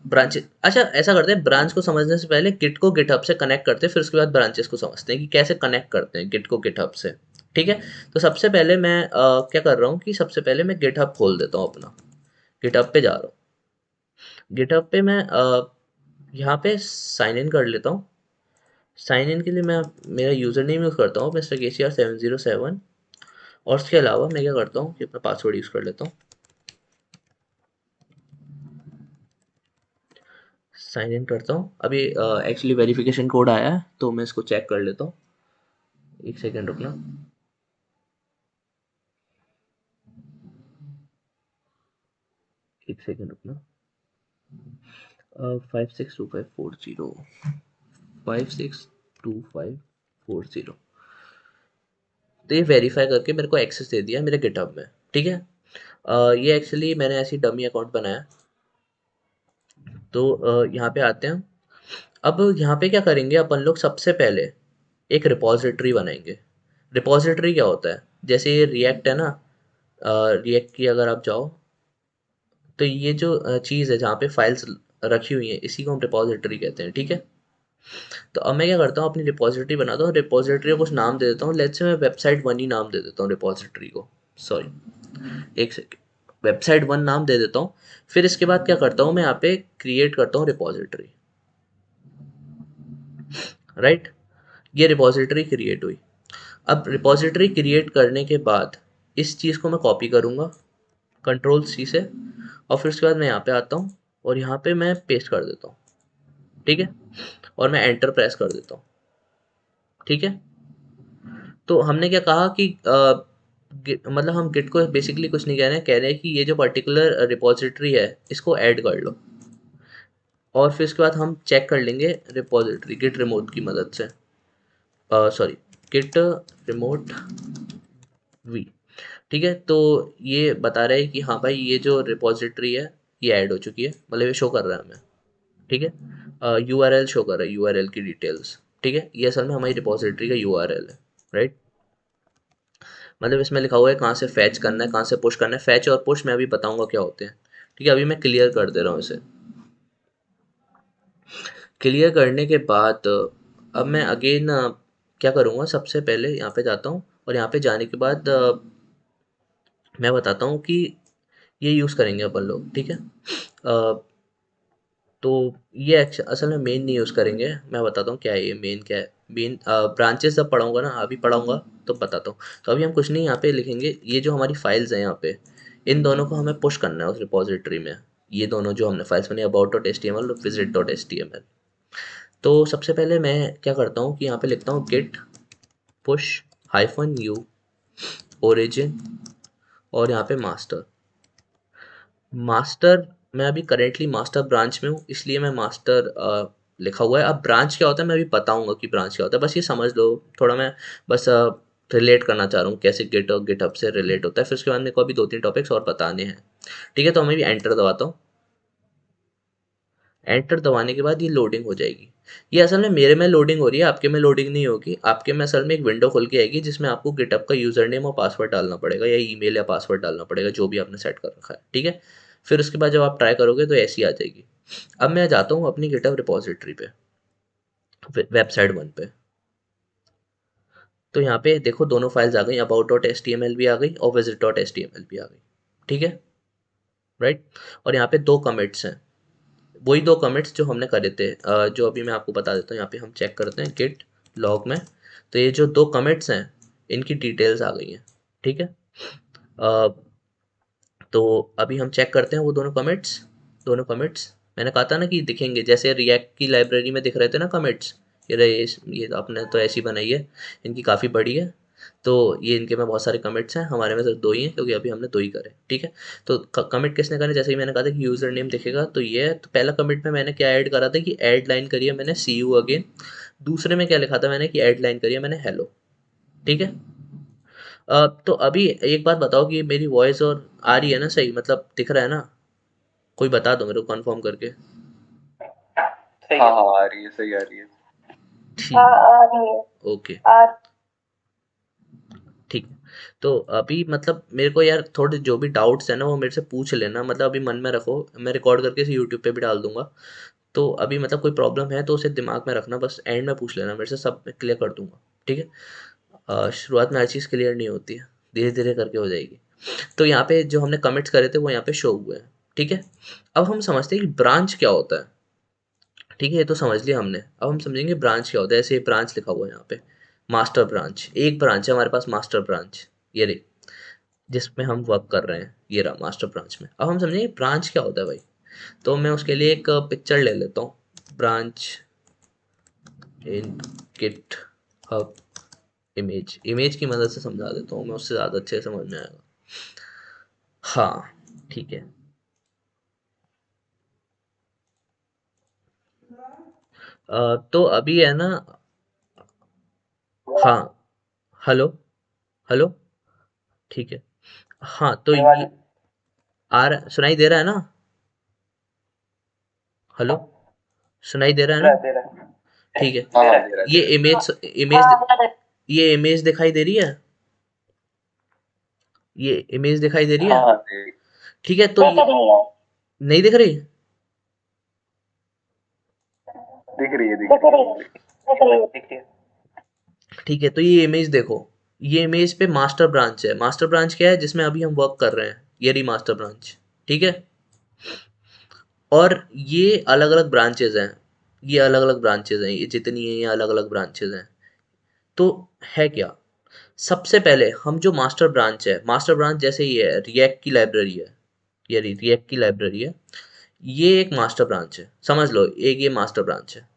ब्रांचेस, अच्छा ऐसा करते हैं, ब्रांच को समझने से पहले गिट को गिटहब से कनेक्ट करते हैं, फिर उसके बाद ब्रांचेस को समझते हैं कि कैसे कनेक्ट करते हैं गिट को गिटहब से। ठीक है, तो सबसे पहले मैं क्या कर रहा हूँ कि सबसे पहले मैं गिटहब खोल देता हूँ अपना। गिटहब पे जा रहा हूँ। गिटहब पे मैं यहाँ पे साइन इन कर लेता हूँ। साइन इन के लिए मैं मेरा यूज़र नेम यूज़ करता हूँ मिस्टर KCR707, और उसके अलावा मैं क्या करता हूँ कि अपना पासवर्ड यूज़ कर लेता हूँ। साइन इन करता हूँ। अभी एक्चुअली वेरिफिकेशन कोड आया है तो मैं इसको चेक कर लेता हूँ। एक सेकेंड रुकना। एक सेकेंड रुकना। 562540, 562540। तो ये वेरीफाई करके मेरे को एक्सेस दे दिया मेरे गिटहब में। ठीक है, ये एक्चुअली मैंने ऐसी डमी अकाउंट बनाया। तो यहाँ पे आते हैं। अब यहाँ पे क्या करेंगे अपन लोग, सबसे पहले एक रिपॉजिटरी बनाएंगे। रिपॉजिटरी क्या होता है, जैसे ये रिएक्ट है ना, रिएक्ट की अगर आप जाओ तो ये जो चीज़ है जहाँ पे फाइल्स रखी हुई हैं इसी को हम रिपॉजिटरी कहते हैं। ठीक है, तो अब मैं क्या करता हूँ, अपनी रिपॉजिटरी बनाता हूँ। रिपॉजिटरी को कुछ नाम दे देता हूँ, लेट्स से मैं वेबसाइट 1 ही नाम दे देता हूँ रिपॉजिटरी को। सॉरी, एक सेकेंड, वेबसाइट 1 नाम दे देता हूँ। फिर इसके बाद क्या करता हूँ, मैं यहाँ पे क्रिएट करता हूँ रिपॉजिटरी, राइट। ये रिपॉजिटरी क्रिएट हुई। अब रिपॉजिटरी क्रिएट करने के बाद इस चीज़ को मैं कॉपी करूँगा Ctrl+C से, और फिर उसके बाद मैं यहाँ पे आता हूँ और यहाँ पे मैं पेस्ट कर देता हूँ। ठीक है, और मैं एंटर प्रेस कर देता हूँ। ठीक है, तो हमने क्या कहा कि मतलब हम गिट को बेसिकली कुछ नहीं कह रहे हैं, कह रहे हैं कि ये जो पर्टिकुलर रिपॉजिटरी है इसको ऐड कर लो, और फिर उसके बाद हम चेक कर लेंगे रिपॉजिटरी गिट रिमोट की मदद से। Sorry, Git remote V. ठीक है, तो ये बता रहा है कि हाँ भाई ये जो रिपॉजिटरी है ये ऐड हो चुकी है, मतलब ये शो कर रहा है हमें। ठीक है, URL शो कर रहा है, URL की डिटेल्स। ठीक है, ये असल में हमारी रिपॉजिटरी का URL है, राइट। मतलब इसमें लिखा हुआ है कहाँ से फैच करना है, कहाँ से पुश करना है। फैच और पुश मैं अभी बताऊंगा क्या होते हैं। ठीक है, अभी मैं क्लियर कर दे रहा हूँ इसे। क्लियर करने के बाद अब मैं अगेन क्या करूँगा, सबसे पहले यहाँ पे जाता हूँ, और यहाँ पे जाने के बाद मैं बताता हूँ कि ये यूज़ करेंगे अपन लोग। ठीक है, तो ये असल में मेन नहीं यूज़ करेंगे। मैं बताता हूँ क्या है ये मेन क्या है। मेन ब्रांचेस जब पढ़ाऊँगा ना, अभी पढ़ाऊँगा तो बताता हूँ। तो अभी हम कुछ नहीं, यहाँ पे लिखेंगे ये जो हमारी फाइल्स हैं यहाँ पे, इन दोनों को हमें पुश करना है उस रिपॉजिटरी में। ये दोनों जो हमने फाइल्स बनी, about.html और visit.html। तो सबसे पहले मैं क्या करता हूँ कि यहाँ पे लिखता हूँ git push -u origin, और यहाँ पे मास्टर। मास्टर, मैं अभी करेंटली मास्टर ब्रांच में हूँ इसलिए मैं मास्टर लिखा हुआ है। अब ब्रांच क्या होता है मैं अभी बताऊंगा कि ब्रांच क्या होता है, बस ये समझ लो थोड़ा। मैं बस रिलेट करना चाह रहा हूँ कैसे गिट और गिटहब से रिलेट होता है। फिर उसके बाद मेरे को अभी 2-3 टॉपिक्स और बताने हैं। ठीक है, तो मैं भी एंटर दबाता हूँ। एंटर दबाने के बाद ये लोडिंग हो जाएगी। ये असल में मेरे में लोडिंग हो रही है, आपके में लोडिंग नहीं होगी। आपके में असल में एक विंडो खुल के आएगी जिसमें आपको गिटहब का यूज़र नेम और पासवर्ड डालना पड़ेगा, या ईमेल या पासवर्ड डालना पड़ेगा जो भी आपने सेट कर रखा है। ठीक है, फिर उसके बाद जब आप ट्राई करोगे तो ऐसी आ जाएगी। अब मैं जाता हूँ अपनी गिटहब रिपॉजिटरी पे, वेबसाइट 1 पे। तो यहाँ पे देखो दोनों फाइल्स आ गई, about.html भी आ गई और visit.html भी आ गई। ठीक है, राइट। और यहाँ पे 2 कमिट्स हैं, वही 2 कमिट्स जो हमने करे थे, जो अभी मैं आपको बता देता हूँ। यहाँ पे हम चेक करते हैं गिट लॉग में, तो ये जो 2 कमिट्स हैं इनकी डिटेल्स आ गई हैं, ठीक है। अ, तो अभी हम चेक करते हैं वो दोनों कमिट्स मैंने कहा था ना कि दिखेंगे, जैसे रिएक्ट की लाइब्रेरी में दिख रहे थे ना कमिट्स। ये रहे, ये आपने तो ऐसी बनाई है, इनकी काफ़ी बड़ी है, तो ये इनके में बहुत सारे कमिट्स हैं, हमारे में सिर्फ 2 ही हैं क्योंकि अभी हमने 2 ही करे, ठीक है। तो कमिट किसने करे, जैसे ही मैंने कहा था कि यूज़र नेम दिखेगा, तो ये है। तो पहला कमिट में मैंने क्या ऐड करा था कि ऐड लाइन करी है मैंने सी यू अगेन। दूसरे में क्या लिखा था मैंने कि ऐड लाइन करी है मैंने हेलो, ठीक है। तो अभी एक बात बताओ कि मेरी वॉइस और आ रही है ना सही, मतलब दिख रहा है ना? कोई बता दो मेरे को कंफर्म करके। सही हाँ हाँ आ रही है, सही आ रही है। ठीक, आ रही है। ओके, आ ठीक है। तो अभी मतलब मेरे को यार थोड़े जो भी डाउट्स है ना वो मेरे से पूछ लेना, मतलब अभी मन में रखो, मैं रिकॉर्ड करके इसे यूट्यूब पे भी डाल दूंगा। तो अभी मतलब कोई प्रॉब्लम है तो उसे दिमाग में रखना, बस एंड में पूछ लेना मेरे से, सब मैं क्लियर कर दूंगा, ठीक है। शुरुआत में हर चीज़ क्लियर नहीं होती है, धीरे धीरे करके हो जाएगी। तो यहाँ पे जो हमने कमिट्स करे थे वो यहाँ पे शो हुए हैं, ठीक है। अब हम समझते हैं कि ब्रांच क्या होता है, ठीक है। ये तो समझ लिया हमने, अब हम समझेंगे ब्रांच क्या होता है। ऐसे ब्रांच लिखा हुआ है यहाँ पे, मास्टर ब्रांच, एक ब्रांच है हमारे पास मास्टर ब्रांच, ये रही, जिसमें हम वर्क कर रहे हैं, ये रहा मास्टर ब्रांच में। अब हम समझेंगे ब्रांच क्या होता है भाई। तो मैं उसके लिए एक पिक्चर ले लेता हूँ, branch in GitHub image की मदद से समझा देता हूँ मैं, उससे ज़्यादा अच्छे से समझ में आएगा। हाँ, ठीक है। तो अभी है ना, हाँ, हेलो, हेलो, ठीक है। हाँ, तो ये आ रहा, सुनाई दे रहा है ना? हेलो, सुनाई दे रहा है ना? दे रहा है। ठीक है। हाँ हाँ दे रहा है, ये दे रहा इमेज हाँ इमेज आ रहा है। ये इमेज दिखाई दे रही है, ये इमेज दिखाई दे रही है। है, हाँ हाँ दे रही ठीक है। तो दिख ये रही है। नहीं दिख रही, दिख रही है, दिख दिख रही रही है। दिख रही है। दिख रही है। ठीक है। तो ये इमेज देखो, ये इमेज पे मास्टर ब्रांच है। मास्टर ब्रांच क्या है, जिसमें अभी हम वर्क कर रहे हैं, ये रही मास्टर ब्रांच, ठीक है। और ये अलग अलग ब्रांचेज हैं, ये अलग अलग ब्रांचेज हैं, ये जितनी है ये अलग अलग ब्रांचेज हैं। तो है क्या, सबसे पहले हम जो मास्टर ब्रांच है, मास्टर ब्रांच जैसे ये है, रिएक्ट की लाइब्रेरी है, ये रिएक्ट की लाइब्रेरी है, ये एक मास्टर ब्रांच है, समझ लो एक ये मास्टर ब्रांच है,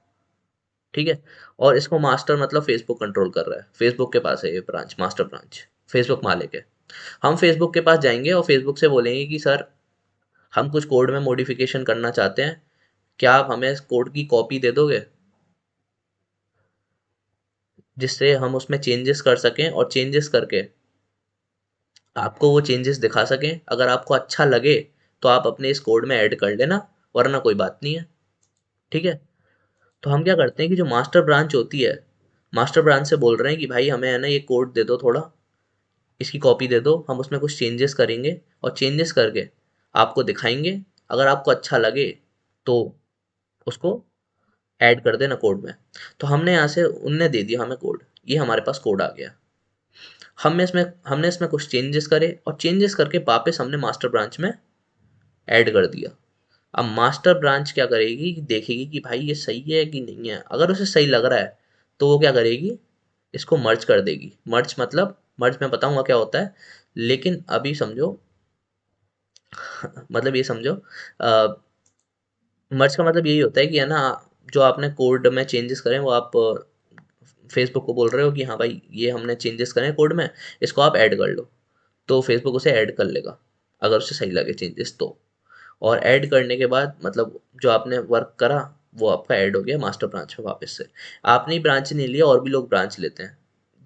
ठीक है। और इसको मास्टर मतलब फेसबुक कंट्रोल कर रहा है, फेसबुक के पास है ये ब्रांच, मास्टर ब्रांच, फेसबुक मालिक है। हम फेसबुक के पास जाएंगे और फेसबुक से बोलेंगे कि सर हम कुछ कोड में मॉडिफिकेशन करना चाहते हैं, क्या आप हमें इस कोड की कॉपी दे दोगे, जिससे हम उसमें चेंजेस कर सकें और चेंजेस करके आपको वो चेंजेस दिखा सकें। अगर आपको अच्छा लगे तो आप अपने इस कोड में ऐड कर लेना, वरना कोई बात नहीं है, ठीक है। तो हम क्या करते हैं कि जो मास्टर ब्रांच होती है, मास्टर ब्रांच से बोल रहे हैं कि भाई हमें है ना ये कोड दे दो, थोड़ा इसकी कॉपी दे दो, हम उसमें कुछ चेंजेस करेंगे और चेंजेस करके आपको दिखाएंगे। अगर आपको अच्छा लगे तो उसको ऐड कर देना कोड में। तो हमने यहाँ से उनने दे दिया हमें कोड, ये हमारे पास कोड आ गया। हमने इसमें कुछ चेंजेस करे और चेंजेस करके वापस हमने मास्टर ब्रांच में ऐड कर दिया। अब मास्टर ब्रांच क्या करेगी कि देखेगी कि भाई ये सही है कि नहीं है। अगर उसे सही लग रहा है तो वो क्या करेगी, इसको मर्ज कर देगी। मर्ज मतलब, मर्ज मैं बताऊंगा क्या होता है, लेकिन अभी समझो, मतलब ये समझो, मर्ज का मतलब यही होता है कि है ना, जो आपने कोड में चेंजेस करें वो आप फेसबुक को बोल रहे हो कि हाँ भाई ये हमने चेंजेस करें कोड में, इसको आप ऐड कर लो, तो फेसबुक उसे ऐड कर लेगा अगर उसे सही लगे चेंजेस तो। और ऐड करने के बाद मतलब जो आपने वर्क करा वो आपका ऐड हो गया मास्टर ब्रांच में वापस से। आपने ही ब्रांच नहीं लिया, और भी लोग ब्रांच लेते हैं,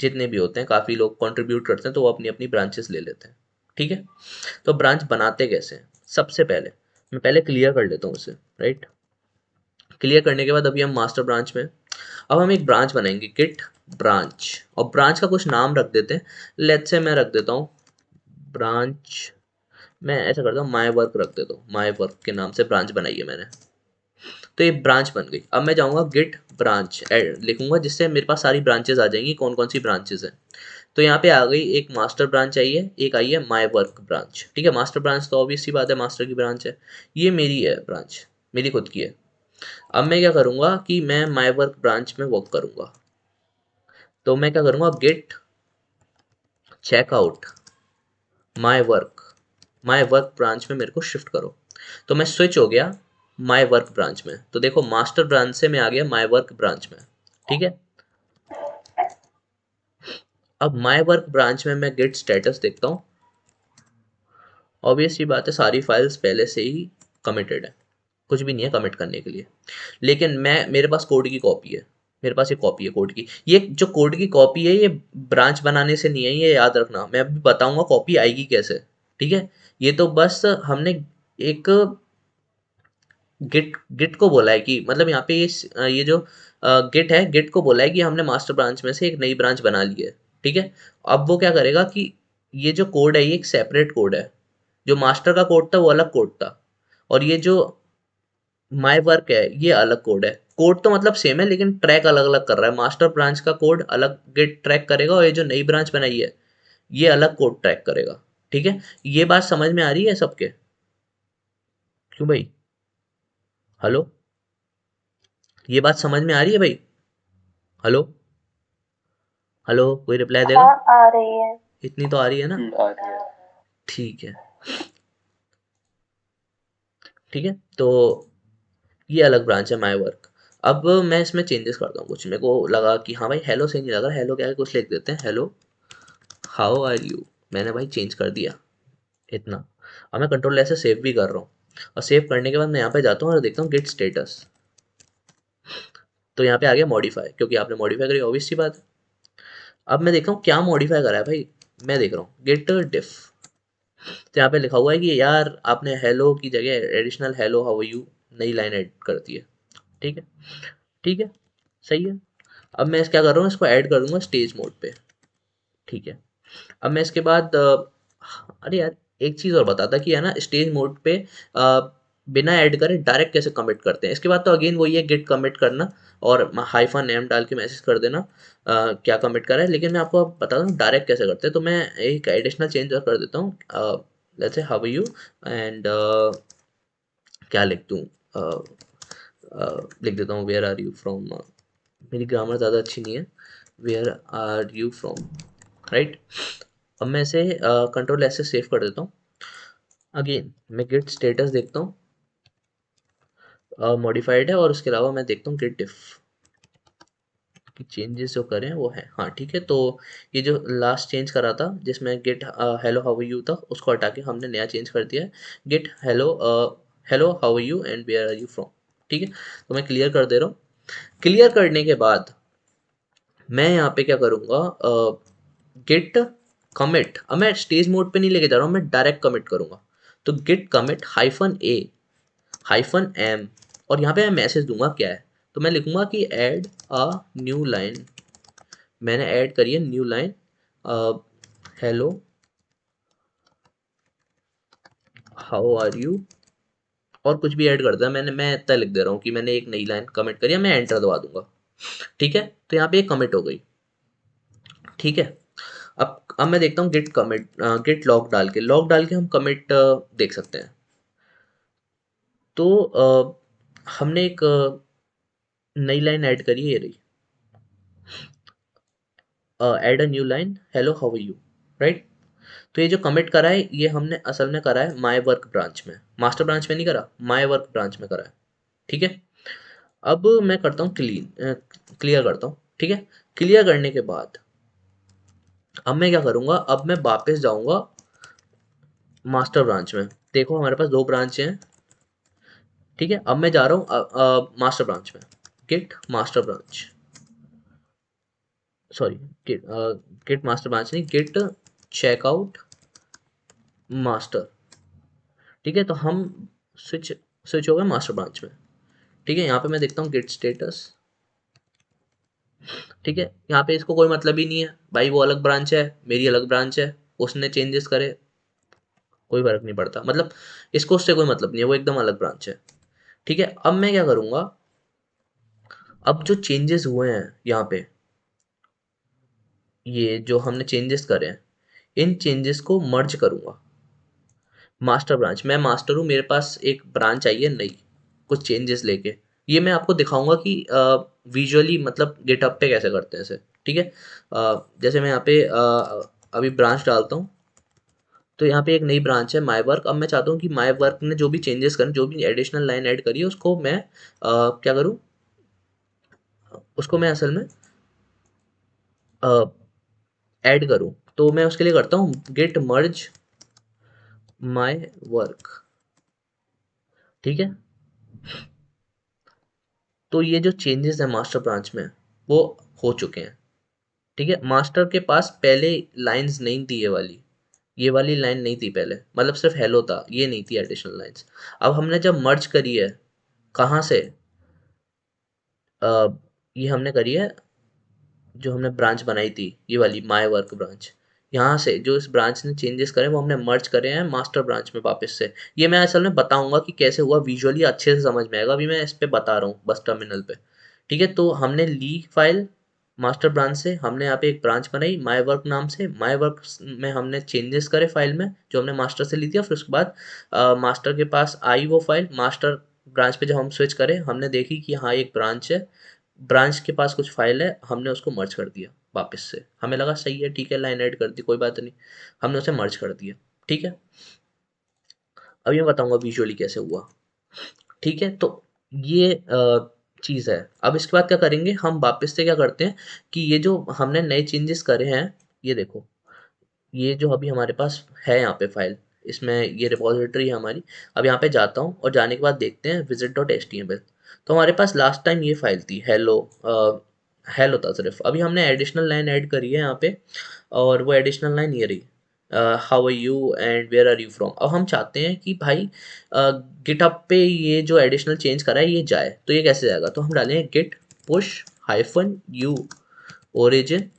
जितने भी होते हैं काफ़ी लोग कंट्रीब्यूट करते हैं तो वो अपनी अपनी ब्रांचेस ले लेते हैं, ठीक है। तो ब्रांच बनाते कैसे हैं, सबसे पहले मैं पहले क्लियर कर लेता हूँ उसे, राइट। क्लियर करने के बाद अभी हम मास्टर ब्रांच में, अब हम एक ब्रांच बनाएंगे गिट ब्रांच, और ब्रांच का कुछ नाम रख देते हैं। लेट्स से मैं रख देता हूँ ब्रांच, मैं ऐसा करता हूँ माई वर्क रख देता हूँ, माई वर्क के नाम से ब्रांच बनाई है मैंने। तो ये ब्रांच बन गई। अब मैं जाऊँगा गिट ब्रांच लिखूंगा, जिससे मेरे पास सारी ब्रांचेज आ जाएंगी, कौन कौन सी ब्रांचेज हैं। तो यहाँ पे आ गई एक मास्टर ब्रांच आई है, एक आई है माई वर्क ब्रांच। ठीक है, मास्टर ब्रांच तो ऑब्वियस सी बात है मास्टर की ब्रांच है, ये मेरी है ब्रांच, मेरी खुद की है। अब मैं क्या करूँगा कि मैं माई वर्क ब्रांच में वर्क करूँगा, तो मैं क्या करूँगा, Git checkout my work branch में मेरे को शिफ्ट करो। तो मैं स्विच हो गया माई वर्क ब्रांच में, तो देखो मास्टर ब्रांच से मैं आ गया माई वर्क ब्रांच में। ठीक है, अब माई वर्क ब्रांच में मैं गेट स्टेटस देखता हूँ। ऑब्वियस सी बात है सारी फाइल्स पहले से ही कमिटेड है, कुछ भी नहीं है कमिट करने के लिए, लेकिन मेरे पास कोड की कॉपी है, मेरे पास ये कॉपी है कोड की। ये जो कोड की कॉपी है ये ब्रांच बनाने से नहीं है, ये याद रखना, मैं अभी बताऊंगा कॉपी आएगी कैसे। ठीक है, ये तो बस हमने एक गिट गिट को बोला है कि मतलब यहाँ पे ये जो गिट है, गिट को बोला है कि हमने मास्टर ब्रांच में से एक नई ब्रांच बना ली है। ठीक है, अब वो क्या करेगा कि ये जो कोड है ये एक सेपरेट कोड है, जो मास्टर का कोड था वो अलग कोड था, और ये जो माई वर्क है ये अलग कोड है। कोड तो मतलब सेम है लेकिन ट्रैक अलग अलग कर रहा है, मास्टर ब्रांच का कोड अलग गिट ट्रैक करेगा और ये जो नई ब्रांच बनाई है ये अलग कोड ट्रैक करेगा। ठीक है, ये बात समझ में आ रही है सबके? क्यों भाई, हेलो, ये बात समझ में आ रही है भाई? हेलो, हेलो, कोई रिप्लाई देगा? हाँ आ रही है। इतनी तो आ रही है ना? आ रही है। ठीक है, ठीक है, तो ये अलग ब्रांच है माई वर्क। अब मैं इसमें चेंजेस करता हूँ कुछ, मेरे को लगा कि हाँ भाई हेलो सही नहीं लग रहा, हेलो क्या है, कुछ लिख देते हैं, हेलो हाउ आर यू। मैंने भाई चेंज कर दिया इतना। अब मैं कंट्रोल ऐसे सेव भी कर रहा हूँ, और सेव करने के बाद मैं यहाँ पे जाता हूँ और देखता हूँ गेट स्टेटस। तो यहाँ पे आ गया मॉडिफाई, क्योंकि आपने मॉडिफाई करी, ऑब्वियस सी बात है। अब मैं देख रहा हूँ क्या मॉडिफाई करा है भाई, मैं देख रहा हूँ गेट डिफ। तो यहाँ पे लिखा हुआ है कि यार आपने हेलो की जगह एडिशनल हेलो हाउ यू नई लाइन ऐड कर दी है। ठीक है, ठीक है, सही है। अब मैं क्या कर रहा हूँ, इसको ऐड कर दूंगा स्टेज मोड पे। ठीक है, अब मैं इसके बाद अरे यार एक चीज़ और बताता कि है ना, स्टेज मोड पे बिना ऐड करे डायरेक्ट कैसे कमिट करते हैं। इसके बाद तो अगेन वही है, गेट कमिट करना और हाइफन नेम डाल के मैसेज कर देना क्या कमिट करा है, लेकिन मैं आपको अब बता दूँ डायरेक्ट कैसे करते हैं। तो मैं एक एडिशनल चेंज और कर देता हूँ, let's say how you and क्या लिख दूँ, लिख देता हूँ वेयर आर यू फ्रॉम। मेरी ग्रामर ज़्यादा अच्छी नहीं है, where are you from, right. अब मैं इसे कंट्रोल ऐसे सेव कर देता हूँ। अगेन मैं गिट स्टेटस देखता हूँ, मॉडिफाइड है, और उसके अलावा मैं देखता हूँ गिट डिफ की चेंजेस जो करें वो है। हाँ ठीक है, तो ये जो लास्ट चेंज करा था जिसमें गेट हेलो हाउ यू था उसको हटा के हमने नया चेंज कर दिया है, Git hello how you and where are you from. ठीक है, तो मैं क्लियर कर दे रहा हूँ। क्लियर करने के बाद मैं यहाँ पे क्या करूँगा, गिट कमिट। अब मैं स्टेज मोड पे नहीं लेके जा रहा हूँ, मैं डायरेक्ट कमिट करूँगा। तो Git commit hyphen A hyphen M, और यहाँ पे मैं मैसेज दूंगा क्या है, तो मैं लिखूंगा कि ऐड अ न्यू लाइन। मैंने ऐड करी है new line, hello how are you, और कुछ भी ऐड कर दिया मैंने, मैं इतना लिख दे रहा हूँ कि मैंने एक नई लाइन कमिट करी है, मैं एंटर दबा दूंगा। ठीक है, तो यहाँ पे एक कमिट हो गई। ठीक है, अब मैं देखता हूँ गिट कमिट, गिट लॉग डाल के हम कमिट देख सकते हैं। तो हमने एक नई लाइन ऐड करी है, ये रही, add a new line hello how you, right. तो ये जो कमिट करा है ये हमने असल में करा है माई वर्क ब्रांच में, मास्टर ब्रांच में नहीं करा, माई वर्क ब्रांच में करा है। ठीक है, अब मैं करता हूँ क्लियर करता हूँ। ठीक है, क्लियर करने के बाद अब मैं क्या करूँगा, अब मैं वापस जाऊँगा मास्टर ब्रांच में। देखो हमारे पास दो ब्रांच हैं। ठीक है, अब मैं जा रहा हूँ मास्टर ब्रांच में, Git master branch, sorry Git Git master branch नहीं, गिट चेकआउट मास्टर। ठीक है, तो हम स्विच स्विच हो गए मास्टर ब्रांच में। ठीक है, यहाँ पे मैं देखता हूँ गेट स्टेटस। ठीक है, यहाँ पे इसको कोई मतलब ही नहीं है भाई, वो अलग ब्रांच है मेरी अलग ब्रांच है, उसने चेंजेस करे कोई फर्क नहीं पड़ता, मतलब इसको उससे कोई मतलब नहीं है, वो एकदम अलग ब्रांच है। ठीक है, अब मैं क्या करूँगा, अब जो चेंजेस हुए हैं यहाँ पे ये जो हमने चेंजेस करे हैं, इन चेंजेस को मर्ज करूंगा। मास्टर ब्रांच, मैं मास्टर हूँ, मेरे पास एक ब्रांच आई है नई कुछ चेंजेस लेके। ये मैं आपको दिखाऊंगा कि विजुअली मतलब गिटहब पे कैसे करते हैं इसे। ठीक है, जैसे मैं यहाँ पे अभी ब्रांच डालता हूँ, तो यहाँ पे एक नई ब्रांच है माई वर्क। अब मैं चाहता हूँ कि माई वर्क ने जो भी चेंजेस करें, जो भी एडिशनल लाइन ऐड करी है, उसको मैं क्या करूँ, उसको मैं असल में ऐड करूँ। तो मैं उसके लिए करता हूँ गेट मर्ज माई वर्क। ठीक है, तो ये जो चेंजेस है मास्टर ब्रांच में वो हो चुके हैं। ठीक है, मास्टर के पास पहले लाइंस नहीं थी, ये वाली लाइन नहीं थी पहले, मतलब सिर्फ हेलो था, ये नहीं थी एडिशनल लाइंस। अब हमने जब मर्ज करी है, कहाँ से, ये हमने करी है, जो हमने ब्रांच बनाई थी ये वाली माय वर्क ब्रांच, यहाँ से जो इस ब्रांच ने चेंजेस करे वो हमने मर्ज करे हैं मास्टर ब्रांच में वापस से। ये मैं असल में बताऊंगा कि कैसे हुआ, विजुअली अच्छे से समझ में आएगा, अभी मैं इस पे बता रहा हूँ बस टर्मिनल पे। ठीक है, तो हमने ली फाइल मास्टर ब्रांच से, हमने यहाँ पे एक ब्रांच बनाई माय वर्क नाम से, माय वर्क में हमने चेंजेस करे फाइल में जो हमने मास्टर से ली थी, और फिर उसके बाद मास्टर के पास आई वो फाइल, मास्टर ब्रांच पे जब हम स्विच करें हमने देखी कि हाँ एक ब्रांच है, ब्रांच के पास कुछ फाइल है, हमने उसको मर्ज कर दिया वापस से, हमें लगा सही है ठीक है लाइन ऐड कर दी कोई बात नहीं, हमने उसे मर्ज कर दिया। ठीक है, अब ये बताऊंगा विजुअली कैसे हुआ। ठीक है, तो ये चीज़ है। अब इसके बाद क्या करेंगे, हम वापस से क्या करते हैं कि ये जो हमने नए चेंजेस करे हैं, ये देखो, ये जो अभी हमारे पास है यहाँ पे फाइल, इसमें ये रिपॉजिटरी है हमारी। अब यहाँ पे जाता हूँ और जाने के बाद देखते हैं visit dot H T M L. तो हमारे पास लास्ट टाइम ये फाइल थी हेलो, हेलो था सिर्फ, अभी हमने एडिशनल लाइन ऐड करी है यहाँ पे, और वो एडिशनल लाइन ये रही, how are you and where are you from. अब हम चाहते हैं कि भाई गिटहब पे ये जो एडिशनल चेंज करा है ये जाए, तो ये कैसे जाएगा, तो हम डालेंगे Git push hyphen U origin.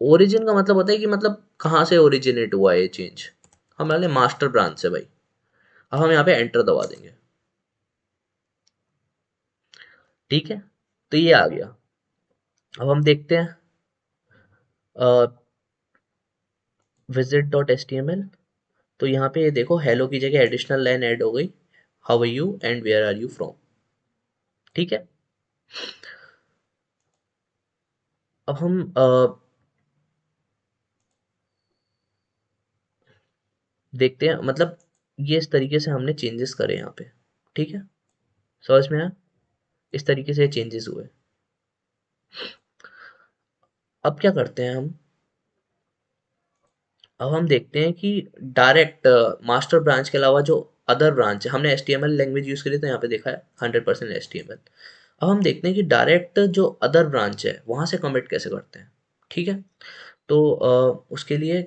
Origin का मतलब होता है कि मतलब कहाँ से ओरिजिनेट हुआ है ये चेंज, हम डालें मास्टर ब्रांच से भाई। अब हम यहाँ पे एंटर दबा देंगे। ठीक है, तो ये आ गया। अब हम देखते हैं visit dot H T M L, तो यहाँ पे ये देखो हेलो की जगह एडिशनल लाइन ऐड हो गई, how are you and where are you from. ठीक है, अब हम देखते हैं, मतलब ये इस तरीके से हमने चेंजेस करे यहाँ पे। ठीक है, समझ में आया, इस तरीके से चेंजेस हुए। अब क्या करते हैं हम, अब हम देखते हैं कि डायरेक्ट मास्टर ब्रांच के अलावा जो अदर ब्रांच है, हमने H T M L language use करी तो यहाँ पे देखा है 100% एच टी एम एल। अब हम देखते हैं कि डायरेक्ट जो अदर ब्रांच है वहाँ से कमिट कैसे करते हैं। ठीक है, तो उसके लिए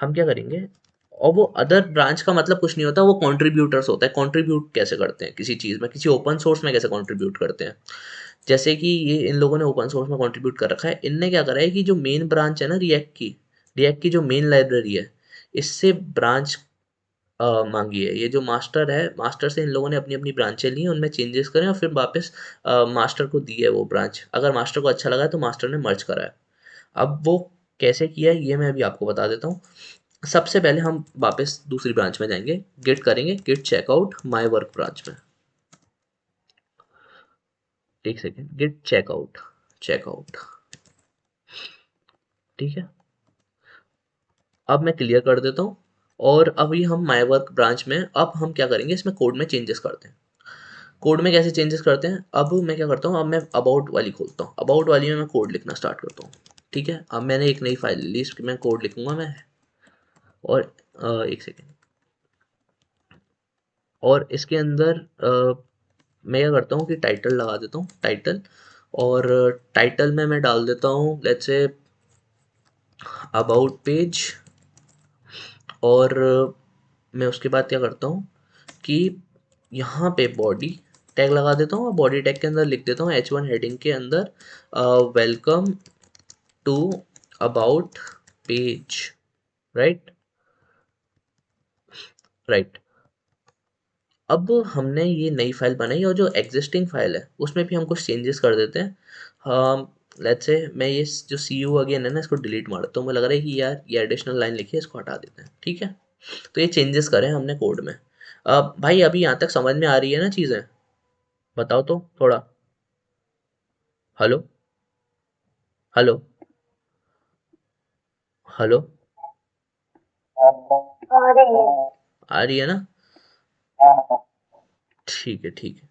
हम क्या करेंगे, और वो अदर ब्रांच का मतलब कुछ नहीं होता, वो कंट्रीब्यूटर्स होता है। कंट्रीब्यूट कैसे करते हैं किसी चीज़ में, किसी ओपन सोर्स में कैसे कंट्रीब्यूट करते हैं, जैसे कि ये इन लोगों ने ओपन सोर्स में कंट्रीब्यूट कर रखा है, इनने क्या करा है कि जो मेन ब्रांच है ना रिएक्ट की जो मेन लाइब्रेरी है, इससे ब्रांच मांगी है। ये जो मास्टर है, मास्टर से इन लोगों ने अपनी अपनी ब्रांचें ली हैं, उनमें चेंजेस करें और फिर वापस मास्टर को दी है वो ब्रांच, अगर मास्टर को अच्छा लगा है तो मास्टर ने मर्ज करा है। अब वो कैसे किया है ये मैं अभी आपको बता देता हूँ। सबसे पहले हम वापस दूसरी ब्रांच में जाएंगे, गिट करेंगे Git checkout my work branch में। एक सेकेंड, गिट चेकआउट, चेकआउट। ठीक है, अब मैं क्लियर कर देता हूँ, और अभी हम माय वर्क ब्रांच में, अब हम क्या करेंगे इसमें कोड में चेंजेस करते हैं। कोड में कैसे चेंजेस करते हैं, अब मैं क्या करता हूँ, अब मैं अबाउट वाली खोलता हूँ, अबाउट वाली में मैं कोड लिखना स्टार्ट करता हूँ। ठीक है, अब मैंने एक नई फाइल ली, इसमें मैं कोड लिखूंगा मैं, और एक सेकेंड, और इसके अंदर मैं क्या करता हूँ कि टाइटल लगा देता हूँ, टाइटल, और टाइटल में मैं डाल देता हूँ लेट्स से अबाउट पेज, और मैं उसके बाद क्या करता हूँ कि यहाँ पे बॉडी टैग लगा देता हूँ, और बॉडी टैग के अंदर लिख देता हूँ H1 हेडिंग के अंदर welcome to about page. Right, right. अब हमने ये नई फाइल बनाई, और जो एग्जिस्टिंग फाइल है उसमें भी हम कुछ चेंजेस कर देते हैं। लेट्स से मैं ये जो सी यू अगेन है ना इसको डिलीट मार तो मुझे लग रहा है कि यार ये एडिशनल लाइन लिखी है इसको हटा देते हैं, ठीक है। तो ये चेंजेस करे हमने कोड में। अब भाई अभी यहाँ तक समझ में आ रही है ना चीज़ें, बताओ तो थोड़ा। हेलो, हेलो, हेलो, आ रही है। आ रही है ना? ठीक है, ठीक है।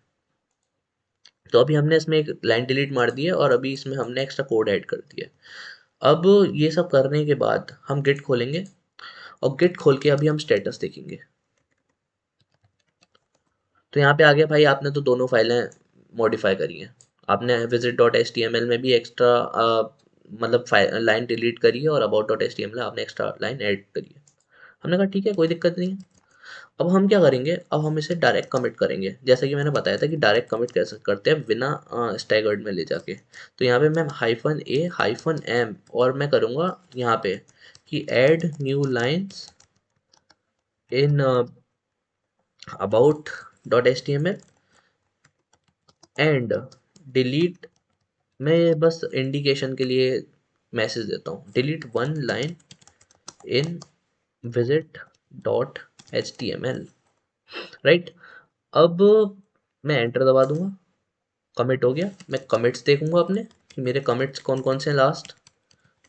तो अभी हमने इसमें एक लाइन डिलीट मार दी है और अभी इसमें हमने एक्स्ट्रा कोड ऐड कर दिया है। अब ये सब करने के बाद हम गिट खोलेंगे और गिट खोल के अभी हम स्टेटस देखेंगे। तो यहाँ पे आ गया भाई, आपने तो दोनों फाइलें मॉडिफाई करी हैं। आपने visit dot H T M L में भी एक्स्ट्रा मतलब लाइन डिलीट करी है और about dot H T M L आपने एक्स्ट्रा लाइन ऐड करी है। हमने कहा ठीक है, कोई दिक्कत नहीं है। अब हम क्या करेंगे, अब हम इसे डायरेक्ट कमिट करेंगे, जैसा कि मैंने बताया था कि डायरेक्ट कमिट कैसे करते हैं बिना स्टैगर्ड में ले जाके। तो यहाँ पे मैं हाइफन ए हाइफन एम और मैं करूँगा यहाँ पे कि add new lines in about dot H T M L and delete. मैं बस इंडिकेशन के लिए मैसेज देता हूँ, delete one line in visit dot H T M L, right. अब मैं एंटर दबा दूंगा, कमिट हो गया। मैं कमिट्स देखूंगा अपने कि मेरे कमिट्स कौन कौन से हैं लास्ट,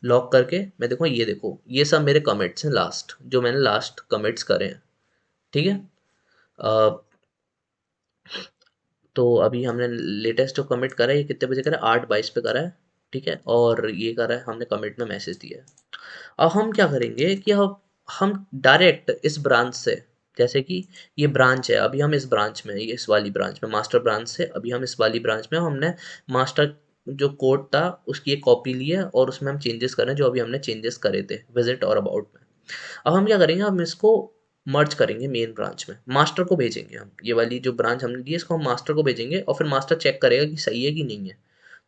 लॉक करके मैं देखूँ, ये देखो ये सब मेरे कमिट्स हैं लास्ट, जो मैंने लास्ट कमिट्स करे हैं, ठीक है। अ, तो अभी हमने लेटेस्ट जो कमिट करा है ये कितने बजे करा है, 8:22 पे करा है, ठीक है। और ये करा है हमने, कमिट में मैसेज दिया है। अब हम क्या करेंगे कि अब हम डायरेक्ट इस ब्रांच से, जैसे कि ये ब्रांच है, अभी हम इस ब्रांच में, ये इस वाली ब्रांच में, मास्टर ब्रांच से अभी हम इस वाली ब्रांच में, हमने मास्टर जो कोड था उसकी एक कॉपी ली है और उसमें हम चेंजेस करें जो अभी हमने चेंजेस करे थे विजिट और अबाउट में। अब हम क्या करेंगे, हम इसको मर्ज करेंगे मेन ब्रांच में, मास्टर को भेजेंगे हम, ये वाली जो ब्रांच हमने दी है इसको हम मास्टर को भेजेंगे और फिर मास्टर चेक करेगा कि सही है कि नहीं है।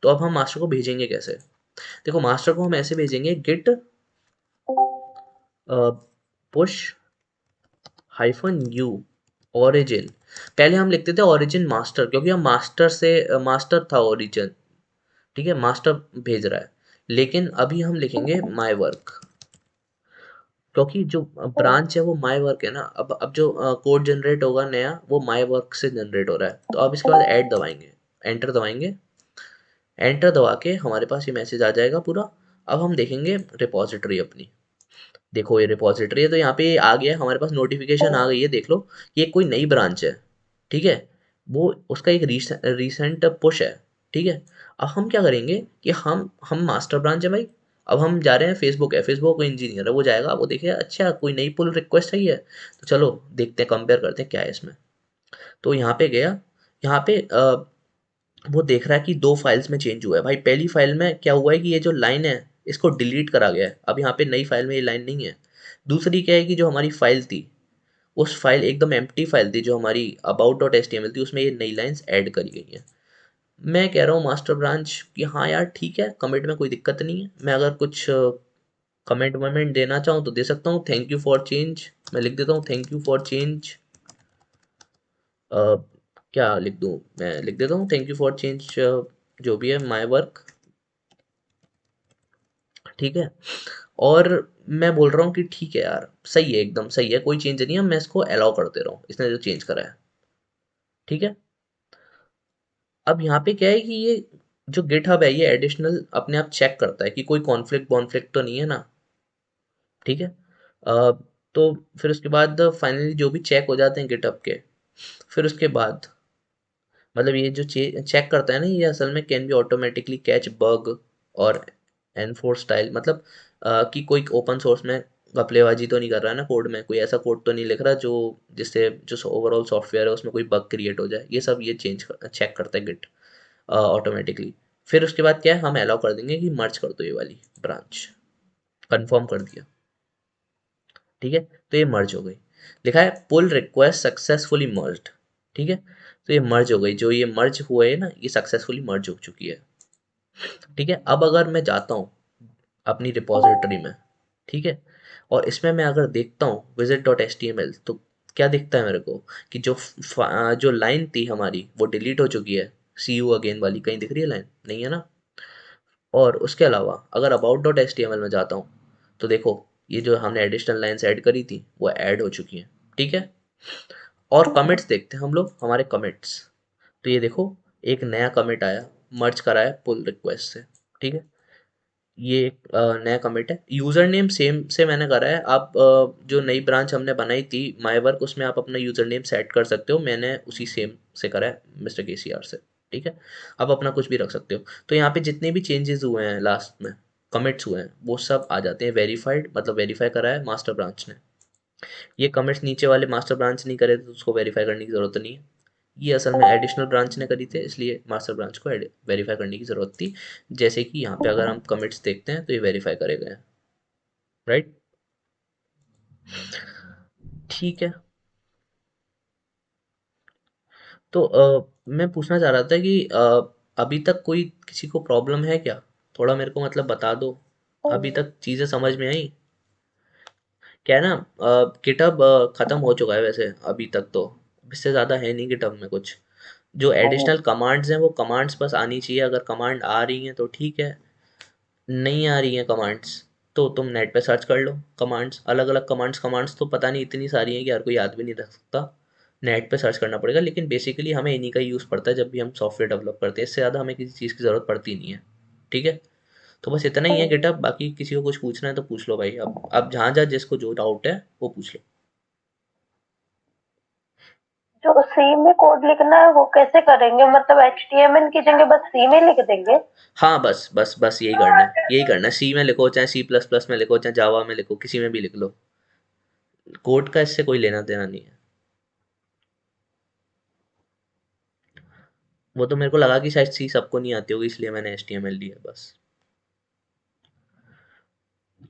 तो अब हम मास्टर को भेजेंगे कैसे, देखो मास्टर को हम ऐसे भेजेंगे, Git push hyphen U origin. पहले हम लिखते थे ओरिजिन मास्टर, क्योंकि हम मास्टर से मास्टर था ओरिजिन, ठीक है, मास्टर भेज रहा है। लेकिन अभी हम लिखेंगे माय वर्क, क्योंकि जो ब्रांच है वो माय वर्क है ना। अब जो कोड जनरेट होगा नया वो माय वर्क से जनरेट हो रहा है। तो अब इसके बाद ऐड दबाएंगे, एंटर दबाएंगे, एंटर दबा के हमारे पास ये मैसेज आ जाएगा पूरा। अब हम देखेंगे रिपॉजिटरी अपनी, देखो ये रिपॉजिटरी है, तो यहाँ पे आ गया हमारे पास, नोटिफिकेशन आ गई है, देख लो ये कोई नई ब्रांच है, ठीक है। वो उसका एक रीसेंट पुश है, ठीक है। अब हम क्या करेंगे कि हम मास्टर ब्रांच है भाई, अब हम जा रहे हैं, फेसबुक है, फेसबुक कोई इंजीनियर है, वो जाएगा वो देखेगा अच्छा कोई नई पुल रिक्वेस्ट आई है, तो चलो देखते हैं, कंपेयर करते हैं क्या है इसमें। तो यहाँ पे गया, यहाँ पे वो देख रहा है कि दो फाइल्स में चेंज हुआ है भाई। पहली फाइल में क्या हुआ है कि ये जो लाइन है इसको डिलीट करा गया है, अब यहाँ पे नई फाइल में ये लाइन नहीं है। दूसरी क्या है कि जो हमारी फाइल थी, उस फाइल एकदम एम्प्टी फाइल थी जो हमारी about dot H T M L थी, उसमें ये नई लाइन्स ऐड करी गई हैं। मैं कह रहा हूँ मास्टर ब्रांच कि हाँ यार ठीक है, कमेंट में कोई दिक्कत नहीं है, मैं अगर कुछ कमेंट वमेंट देना चाहूँ तो दे सकता हूँ, थैंक यू फॉर चेंज मैं लिख देता हूँ, थैंक यू फॉर चेंज। क्या लिख दूँ, मैं लिख देता हूँ थैंक यू फॉर चेंज, जो भी है माय वर्क, ठीक है। और मैं बोल रहा हूँ कि ठीक है यार, सही है, एकदम सही है, कोई चेंज नहीं है, मैं इसको अलाउ कर दे रहा हूँ, इसने जो चेंज करा है, ठीक है। अब यहाँ पे क्या है कि ये जो गिटहब है ये एडिशनल अपने आप चेक करता है कि कोई कॉन्फ्लिक्ट वॉन्फ्लिक्ट तो नहीं है ना, ठीक है। तो फिर उसके बाद फाइनली जो भी चेक हो जाते हैं गिटहब के, फिर उसके बाद मतलब ये जो चेक करता है ना, ये असल में can be automatically catch bug और एनफोर्स स्टाइल, मतलब कि कोई ओपन सोर्स में घपलेबाजी तो नहीं कर रहा है ना, कोड में कोई ऐसा कोड तो नहीं लिख रहा जो जिससे जो ओवरऑल सॉफ्टवेयर है उसमें कोई बग क्रिएट हो जाए, ये सब ये चेक करता है गिट ऑटोमेटिकली। फिर उसके बाद क्या है, हम अलाउ कर देंगे कि मर्ज कर दो ये वाली ब्रांच, कंफर्म कर दिया, ठीक है। तो ये मर्ज हो गई, लिखा है पुल रिक्वेस्ट सक्सेसफुली मर्ज्ड, ठीक है। तो ये मर्ज हो गई, जो ये मर्ज हुए है ना ये सक्सेसफुली मर्ज हो चुकी है, ठीक है। अब अगर मैं जाता हूँ अपनी रिपॉजिटरी में, ठीक है, और इसमें मैं अगर देखता हूँ visit dot H T M L, तो क्या दिखता है मेरे को कि जो लाइन थी हमारी वो डिलीट हो चुकी है, सी यू अगेन वाली, कहीं दिख रही है लाइन, नहीं है ना। और उसके अलावा अगर अबाउट डॉट एच में जाता हूँ तो देखो ये जो हमने एडिशनल लाइन्स ऐड करी थी वो ऐड हो चुकी हैं, ठीक है। और कमिट्स देखते हैं हम लोग, हमारे कमिट्स। तो ये देखो एक नया कमिट आया, मर्ज करा है पुल रिक्वेस्ट से, ठीक है। ये एक नया कमिट है। यूज़र नेम सेम से मैंने करा है। आप जो नई ब्रांच हमने बनाई थी माई वर्क, उसमें आप अपना यूज़र नेम सेट कर सकते हो। मैंने उसी सेम से करा है मिस्टर KCR से, ठीक है। आप अपना कुछ भी रख सकते हो। तो यहाँ पे जितने भी चेंजेस हुए हैं लास्ट में, कमिट्स हुए हैं, वो सब आ जाते हैं वेरीफाइड, मतलब वेरीफाई करा है मास्टर ब्रांच ने। ये कमिट्स नीचे वाले मास्टर ब्रांच नहीं करे तो उसको वेरीफाई करने की ज़रूरत नहीं है। ये असल में एडिशनल ब्रांच ने करी थे, इसलिए मास्टर ब्रांच को वेरीफाई करने की ज़रूरत थी। जैसे कि यहाँ पे अगर हम कमिट्स देखते हैं तो ये वेरीफाई करे गए हैं, राइट। ठीक है। तो मैं पूछना चाह रहा था कि अभी तक कोई किसी को प्रॉब्लम है क्या? थोड़ा मेरे को मतलब बता दो, अभी तक चीज़ें समझ में आई? क्या है ना, गिटहब ख़त्म हो चुका है वैसे अभी तक तो, इससे ज़्यादा है नहीं गिटहब में कुछ। जो एडिशनल कमांड्स हैं वो कमांड्स बस आनी चाहिए। अगर कमांड आ रही हैं तो ठीक है, नहीं आ रही हैं कमांड्स तो तुम नेट पे सर्च कर लो। कमांड्स अलग अलग कमांड्स तो पता नहीं इतनी सारी हैं कि हर कोई याद भी नहीं रख सकता। नेट पे सर्च करना पड़ेगा, लेकिन बेसिकली हमें इन्हीं का यूज़ पड़ता है जब भी हम सॉफ्टवेयर डेवलप करते हैं। इससे ज़्यादा हमें किसी चीज़ की ज़रूरत पड़ती नहीं है, ठीक है। तो बस इतना ही है गिटहब। बाकी किसी को कुछ पूछना है तो पूछ लो भाई। अब जहाँ जहाँ जिसको जो डाउट है वो पूछ लो। जो सी में कोड लिखना है वो कैसे करेंगे? मतलब HTML की जगह बस सी में लिख देंगे? हाँ बस बस बस यही करना है, यही करना है। सी में लिखो, चाहे C++ में लिखो, चाहे जावा में लिखो, किसी में भी लिख लो। कोड का इससे कोई लेना देना नहीं है। वो तो मेरे को लगा कि शायद सी सबको नहीं आती होगी, इसलिए मैंने HTML लिया बस।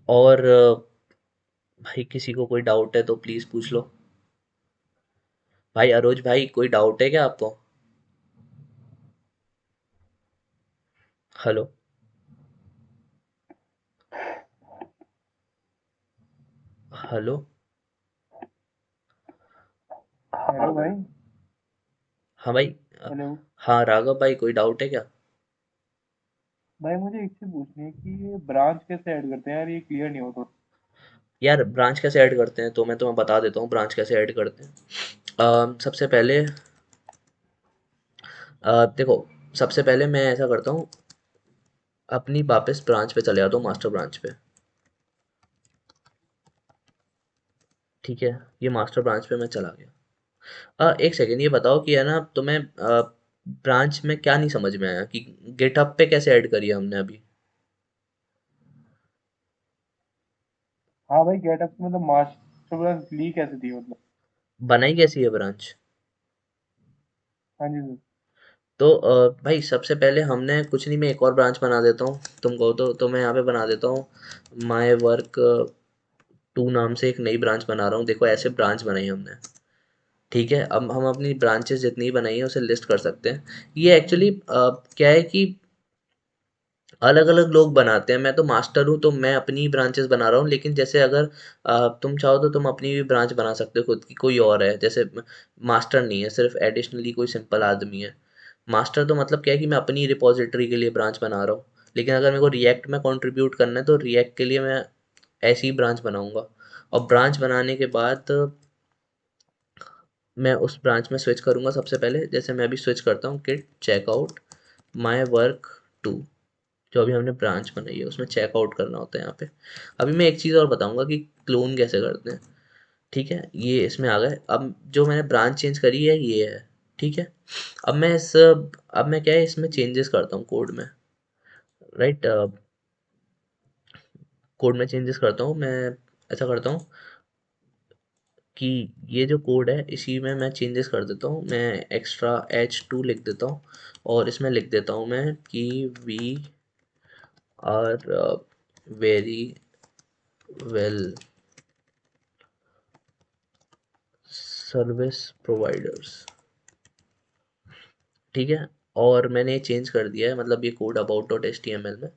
और भाई किसी को कोई डाउट है तो प्लीज़ पूछ लो। भाई अरोज भाई, कोई डाउट है क्या आपको? हेलो। हेलो। हेलो भाई। हाँ भाई। हेलो हाँ राघव भाई, कोई डाउट है क्या? भाई, मुझे एक चीज पूछनी है कि ये ब्रांच कैसे ऐड करते हैं यार, ये क्लियर नहीं हो तो। यार ब्रांच कैसे ऐड करते हैं तो मैं तुम्हें बता देता हूँ ब्रांच कैसे ऐड करते हैं। सबसे पहले देखो, सबसे पहले मैं ऐसा करता हूँ, अपनी वापस ब्रांच पे चले जाता हूँ, मास्टर ब्रांच पे। ठीक है, ये मास्टर ब्रांच पे मैं चला गया। एक सेकेंड, ये बताओ कि है ना तुम्हें ब्रांच में क्या नहीं समझ में आया कि गिटहब पे कैसे ऐड करी है हमने अभी? हाँ भाई, गेटअप मतलब मास्टर ब्रांच ली कैसे थी मतलब? बनाई कैसी है ब्रांच? हाँ जी सर। तो भाई सबसे पहले हमने कुछ नहीं, मैं एक और ब्रांच बना देता हूँ, तुम कहो तो मैं यहाँ पे बना देता हूँ माई वर्क 2 नाम से एक नई ब्रांच बना रहा हूँ। देखो ऐसे ब्रांच बनाई हमने, ठीक है। अब हम अपनी ब्रांचेस जितनी बनाई है उसे लिस्ट कर सकते हैं। ये एक्चुअली क्या है कि अलग अलग लोग बनाते हैं। मैं तो मास्टर हूँ तो मैं अपनी ब्रांचेस बना रहा हूँ, लेकिन जैसे अगर तुम चाहो तो तुम अपनी भी ब्रांच बना सकते हो खुद की। कोई और है जैसे मास्टर नहीं है, सिर्फ एडिशनली कोई सिंपल आदमी है। मास्टर तो मतलब क्या है कि मैं अपनी रिपोजिटरी के लिए ब्रांच बना रहा हूँ, लेकिन अगर मेरे को रिएक्ट में कंट्रीब्यूट करना है तो रिएक्ट के लिए मैं ऐसी ही ब्रांच बनाऊंगा। और ब्रांच बनाने के बाद मैं उस ब्रांच में स्विच करूंगा। सबसे पहले जैसे मैं अभी स्विच करता हूँ किट चेकआउट माई वर्क 2, जो अभी हमने ब्रांच बनाई है उसमें चेकआउट करना होता है यहाँ पे। अभी मैं एक चीज़ और बताऊंगा कि क्लोन कैसे करते हैं, ठीक है। ये इसमें आ गए। अब जो मैंने ब्रांच चेंज करी है ये है, ठीक है। अब मैं क्या है इसमें चेंजेस करता हूँ कोड में, राइट। कोड में चेंजेस करता हूँ मैं। ऐसा करता हूँ कि ये जो कोड है इसी में मैं चेंजेस कर देता हूँ। मैं एक्स्ट्रा H2 लिख देता हूँ और इसमें लिख देता हूँ मैं कि we are very well service providers, ठीक है। और मैंने ये चेंज कर दिया है, मतलब ये कोड अबाउट डॉट HTML में।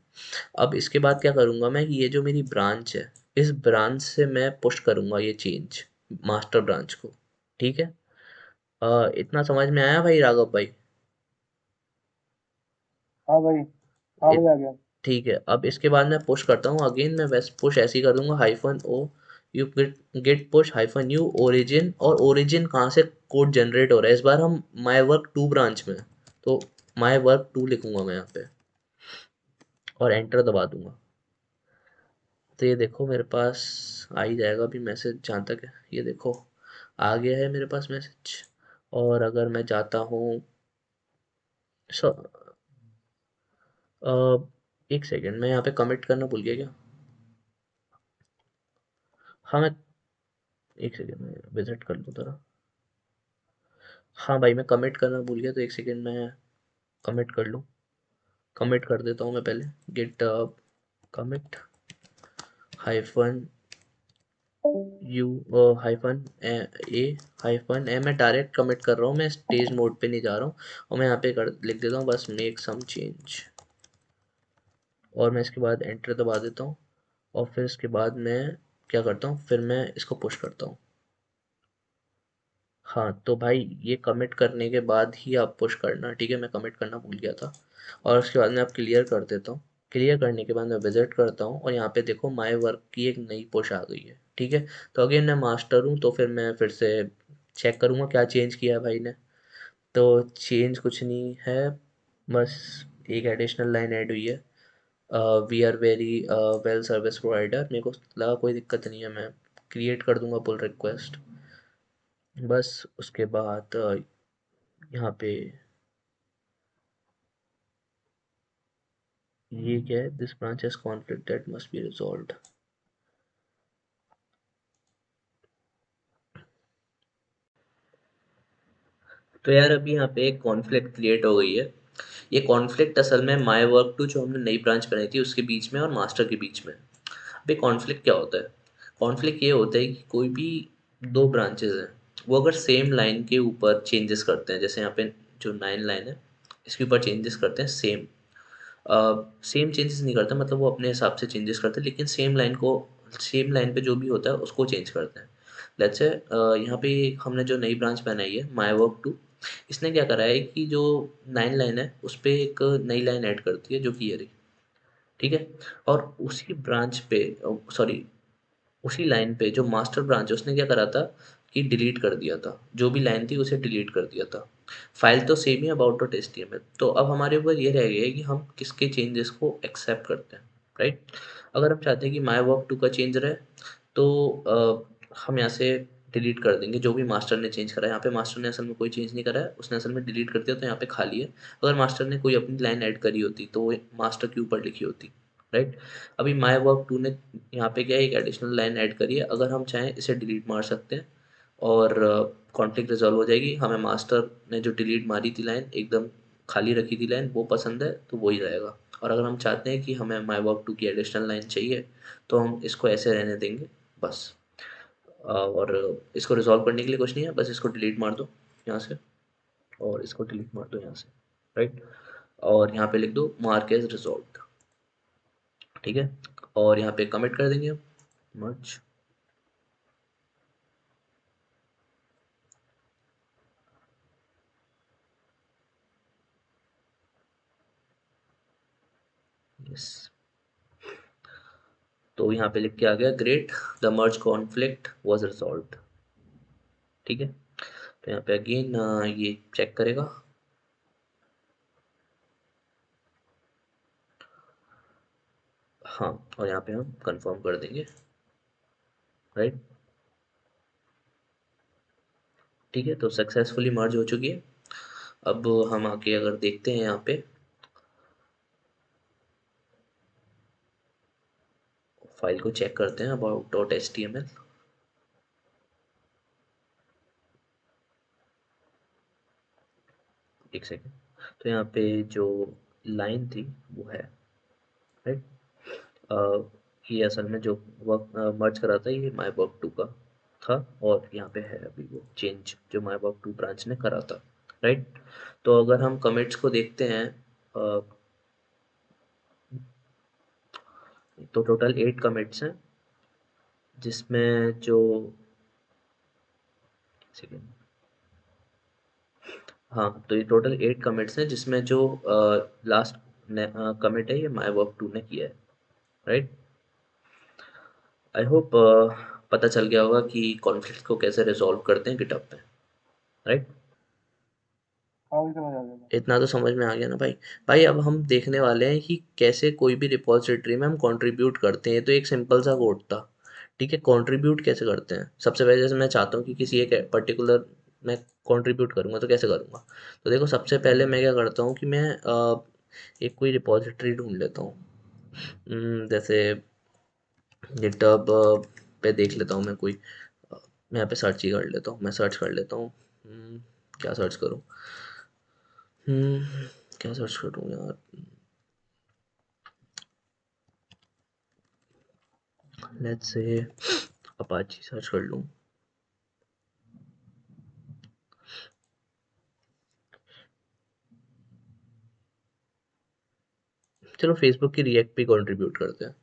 अब इसके बाद क्या करूँगा मैं कि ये जो मेरी ब्रांच है, इस ब्रांच से मैं पुश करूँगा ये चेंज मास्टर ब्रांच को, ठीक है। इतना समझ में आया भाई राघव भाई? हाँ भाई। हाँ इत, भाई, आ गया। ठीक है, अब इसके बाद मैं पुश करता हूँ अगेन, मैं वैसे पुश ऐसे ही कर दूंगा hyphen O, you git push hyphen U origin, और ओरिजिन कहाँ से कोड जनरेट हो रहा है, इस बार हम माई वर्क टू ब्रांच में, तो माई वर्क टू लिखूंगा मैं यहाँ पे और एंटर दबा दूंगा। तो ये देखो मेरे पास आ ही जाएगा अभी मैसेज, जहाँ तक है ये देखो आ गया है मेरे पास मैसेज। और अगर मैं जाता हूँ सो एक सेकेंड, मैं यहाँ पे कमिट करना भूल गया क्या? हाँ मैं एक सेकेंड में विजिट कर लूँ जरा। हाँ भाई मैं कमिट करना भूल गया, तो एक सेकेंड में कमिट कर लूँ, कमिट कर देता हूँ मैं पहले, Git commit hyphen U hyphen A hyphen A, मैं डायरेक्ट कमिट कर रहा हूँ, मैं स्टेज मोड पे नहीं जा रहा हूँ, और मैं यहाँ पे लिख देता हूँ बस मेक सम चेंज, और मैं इसके बाद एंटर दबा देता हूँ, और फिर इसके बाद मैं क्या करता हूँ, फिर मैं इसको पुश करता हूँ। हाँ तो भाई ये कमिट करने के बाद ही आप पुश करना, ठीक है, मैं कमिट करना भूल गया था। और उसके बाद मैं आप क्लियर कर देता हूँ, क्लियर करने के बाद मैं विजिट करता हूँ, और यहाँ पे देखो माई वर्क की एक नई पुश आ गई है, ठीक है। तो अगेन मैं मास्टर हूँ, तो फिर मैं फिर से चेक करूँगा क्या चेंज किया है भाई ने। तो चेंज कुछ नहीं है, बस एक एडिशनल लाइन ऐड हुई है, we are very well service provider, मेरे को लगा कोई दिक्कत नहीं है, मैं क्रिएट कर दूंगा पुल रिक्वेस्ट। बस उसके बाद यहाँ पे ये क्या है, this branch has conflict that must be resolved. तो यार अभी यहाँ पे एक कॉन्फ्लिक्ट क्रिएट हो गई है, ये कॉन्फ्लिक्ट असल में माई वर्क टू जो हमने नई ब्रांच बनाई थी उसके बीच में और मास्टर के बीच में। अभी कॉन्फ्लिक्ट क्या होता है, कॉन्फ्लिक्ट ये होता है कि कोई भी दो ब्रांचेज हैं, वो अगर सेम लाइन के ऊपर चेंजेस करते हैं, जैसे यहाँ पे जो 9 लाइन है इसके ऊपर चेंजेस करते हैं सेम, सेम चेंजेस नहीं करते, मतलब वो अपने हिसाब से चेंजेस करते हैं, लेकिन सेम लाइन पे जो भी होता है उसको चेंज करते हैं। लेट्स से यहाँ पे हमने जो नई ब्रांच बनाई है माई वर्क टू, इसने क्या करा है कि जो 9 लाइन है उस पर एक नई लाइन ऐड करती है जो कि ये रही, ठीक है। और उसी ब्रांच पे, सॉरी उसी लाइन पे जो मास्टर ब्रांच है उसने क्या करा था कि डिलीट कर दिया था, जो भी लाइन थी उसे डिलीट कर दिया था। फाइल तो सेम ही about dot H T M L, तो अब हमारे ऊपर ये रह गया है कि हम किसके चेंजेस को एक्सेप्ट करते हैं, राइट। अगर हम चाहते हैं कि माई वर्क टू का चेंज रहे, तो हम यहाँ से डिलीट कर देंगे जो भी मास्टर ने चेंज करा है। यहाँ पे मास्टर ने असल में कोई चेंज नहीं करा है, उसने असल में डिलीट कर दिया, तो यहाँ पे खाली है। अगर मास्टर ने कोई अपनी लाइन ऐड करी होती तो वो मास्टर के ऊपर लिखी होती, राइट। अभी माई वर्क टू ने यहाँ पे क्या है एक एडिशनल लाइन ऐड करी है, अगर हम चाहें इसे डिलीट मार सकते हैं और कॉन्फ्लिक्ट रिजॉल्व हो जाएगी। हमें मास्टर ने जो डिलीट मारी थी लाइन, एकदम खाली रखी थी लाइन, वो पसंद है तो वही रहेगा। और अगर हम चाहते हैं कि हमें माई वर्क टू की एडिशनल लाइन चाहिए, तो हम इसको ऐसे रहने देंगे बस। और इसको रिजॉल्व करने के लिए कुछ नहीं है, बस इसको डिलीट मार दो यहाँ से, और इसको डिलीट मार दो यहाँ से, राइट। और यहाँ पे लिख दो मार्क एज रिजॉल्व, ठीक है। और यहाँ पे कमिट कर देंगे हम मर्ज। यस, तो यहाँ पे लिख के आ गया great, the merge conflict was resolved, ठीक है। तो यहाँ पे अगेन ये चेक करेगा, हाँ, और यहाँ पे हम कंफर्म कर देंगे, राइट। ठीक है, तो सक्सेसफुली मर्ज हो चुकी है। अब हम आके अगर देखते हैं यहाँ पे फाइल को चेक करते हैं about dot H T M L. एक सेकेंड, तो यहाँ पे जो लाइन थी वो है, राइट। ये असल में जो वर्क मर्ज करा था ये माई वर्क टू का था, और यहाँ पे है अभी वो चेंज जो माई वर्क टू ब्रांच ने करा था, राइट। तो अगर हम कमिट्स को देखते हैं, तो टोटल 8 कमिट्स हैं, जिसमें जो सेकेंड, हाँ, तो ये टोटल 8 कमिट्स हैं जिसमें जो लास्ट कमिट है, ये माई वर्क 2 ने किया है, राइट। आई होप पता चल गया होगा कि कॉन्फ्लिक्ट को कैसे रिजॉल्व करते हैं गिटहब पे, राइट। हाँ भी समझ आ गया। इतना तो समझ में आ गया ना भाई। भाई अब हम देखने वाले हैं कि कैसे कोई भी रिपॉजिटरी में हम कंट्रीब्यूट करते हैं। तो एक सिंपल सा कोड था, ठीक है। कंट्रीब्यूट कैसे करते हैं, सबसे पहले जैसे मैं चाहता हूँ कि किसी एक पर्टिकुलर मैं कंट्रीब्यूट करूँगा तो कैसे करूँगा। तो देखो सबसे पहले मैं क्या करता हूँ कि मैं एक कोई रिपॉजिटरी ढूंढ लेता हूँ। जैसे गिटहब पे देख लेता हूँ मैं कोई, मैं यहाँ पे सर्च ही कर लेता हूँ, मैं सर्च कर लेता हूँ। क्या सर्च करूँ, क्या सर्च करूँ यार। लेट्स से अपाची सर्च कर लूँ। चलो फेसबुक की रिएक्ट पे कंट्रीब्यूट करते हैं।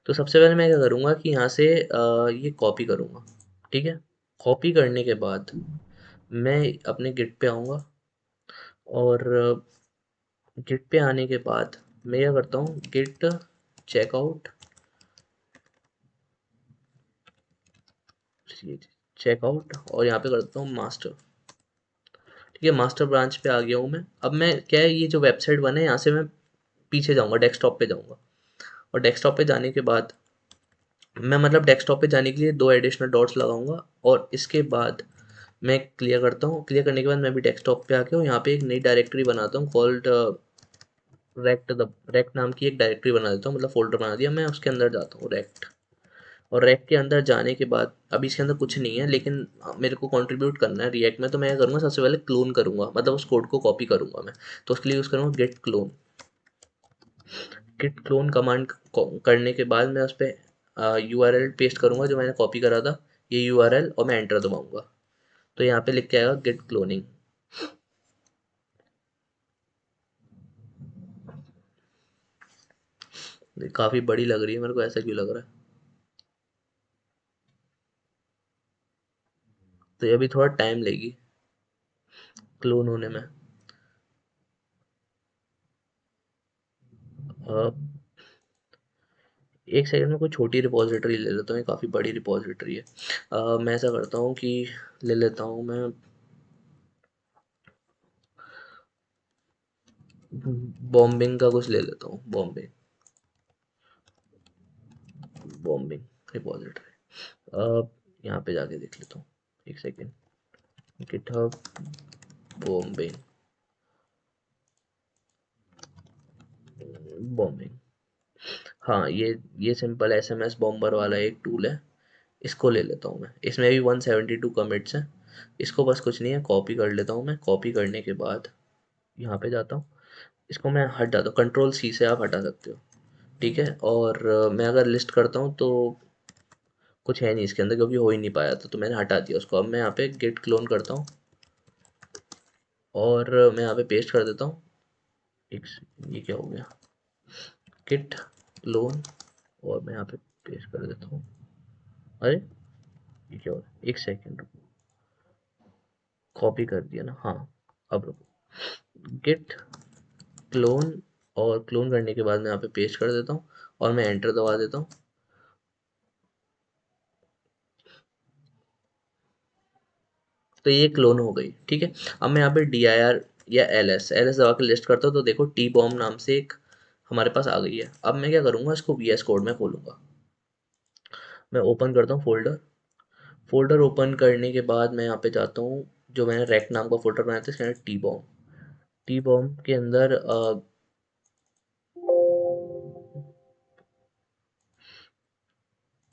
तो सबसे पहले मैं क्या करूँगा कि यहाँ से ये कॉपी करूँगा, ठीक है। कॉपी करने के बाद मैं अपने गिट पे आऊँगा, और गिट पे आने के बाद मैं क्या करता हूँ, गिट चेकआउट, चेकआउट, और यहाँ पे करता हूँ मास्टर, ठीक है। मास्टर ब्रांच पे आ गया हूँ मैं। अब मैं क्या है, ये जो वेबसाइट बने यहाँ से मैं पीछे जाऊँगा, डेस्कटॉप पे जाऊँगा। और डेस्कटॉप पे जाने के बाद मैं मतलब डेस्कटॉप पे जाने के लिए 2 एडिशनल डॉट्स लगाऊंगा, और इसके बाद मैं क्लियर करता हूँ। क्लियर करने के बाद मैं भी डेस्कटॉप पे आके यहाँ पे एक नई डायरेक्टरी बनाता हूँ कॉल्ड रेक्ट नाम की एक डायरेक्टरी बना देता हूँ, मतलब फोल्डर बना दिया। मैं उसके अंदर जाता हूँ रेक्ट, और रेक्ट के अंदर जाने के बाद अभी इसके अंदर कुछ नहीं है, लेकिन मेरे को कंट्रीब्यूट करना है रिएक्ट में। तो मैं क्या करूँगा, सबसे पहले क्लोन करूँगा, मतलब उस कोड को कॉपी करूँगा मैं। तो उसके लिए यूज़ करूँगा git clone. Git clone command करने के बाद मैं उस पर यूआरएल पेस्ट करूँगा जो मैंने कॉपी करा था, ये यूआरएल, और मैं एंटर दबाऊंगा। तो यहाँ पे लिख के आएगा गिट क्लोनिंग। काफ़ी बड़ी लग रही है मेरे को, ऐसा क्यों लग रहा है। तो ये अभी थोड़ा टाइम लेगी क्लोन होने में। अ, एक सेकंड में कोई छोटी रिपॉजिटरी ले लेता हूँ, ये काफ़ी बड़ी रिपॉजिटरी है। मैं ऐसा करता हूँ कि ले लेता हूँ मैं बॉम्बिंग का कुछ ले लेता हूँ, बॉम्बिंग, बॉम्बिंग रिपॉजिटरी। यहाँ पे जाके देख लेता हूँ, एक सेकेंड। गिटहब बॉम्बिंग, बॉम्बिंग, हाँ ये सिंपल एसएमएस बॉम्बर वाला एक टूल है, इसको ले लेता हूँ मैं। इसमें भी 172 कमिट्स हैं। इसको बस कुछ नहीं है, कॉपी कर लेता हूँ मैं। कॉपी करने के बाद यहाँ पे जाता हूँ, इसको मैं हटा देता हूँ, कंट्रोल सी से आप हटा सकते हो, ठीक है। और मैं अगर लिस्ट करता हूँ तो कुछ है नहीं इसके अंदर, क्योंकि हो ही नहीं पाया था, तो मैंने हटा दिया उसको। अब मैं यहाँ पे गेट क्लोन करता हूँ, और मैं यहाँ पे पेस्ट कर देता हूँ। एक ये क्या हो गया, गिट क्लोन, और मैं यहाँ पे पेस्ट कर देता हूँ। अरे ये क्या हो रहा है, एक सेकेंड, कॉपी कर दिया ना, हाँ। अब रुको, गिट क्लोन, और क्लोन करने के बाद मैं यहाँ पे पेस्ट कर देता हूँ, और मैं एंटर दबा देता हूँ। तो ये क्लोन हो गई, ठीक है। अब मैं यहाँ पे डी आई आर या एल एस दबा के लिस्ट करता हूँ, तो देखो टी बॉम्ब नाम से एक हमारे पास आ गई है। अब मैं क्या करूँगा, इसको वी एस कोड में खोलूँगा। मैं ओपन करता हूँ फोल्डर। फोल्डर ओपन करने के बाद मैं यहाँ पे जाता हूँ, जो मैंने रैक नाम का फोल्डर बनाया था, इसके अंदर टी बॉम्ब के अंदर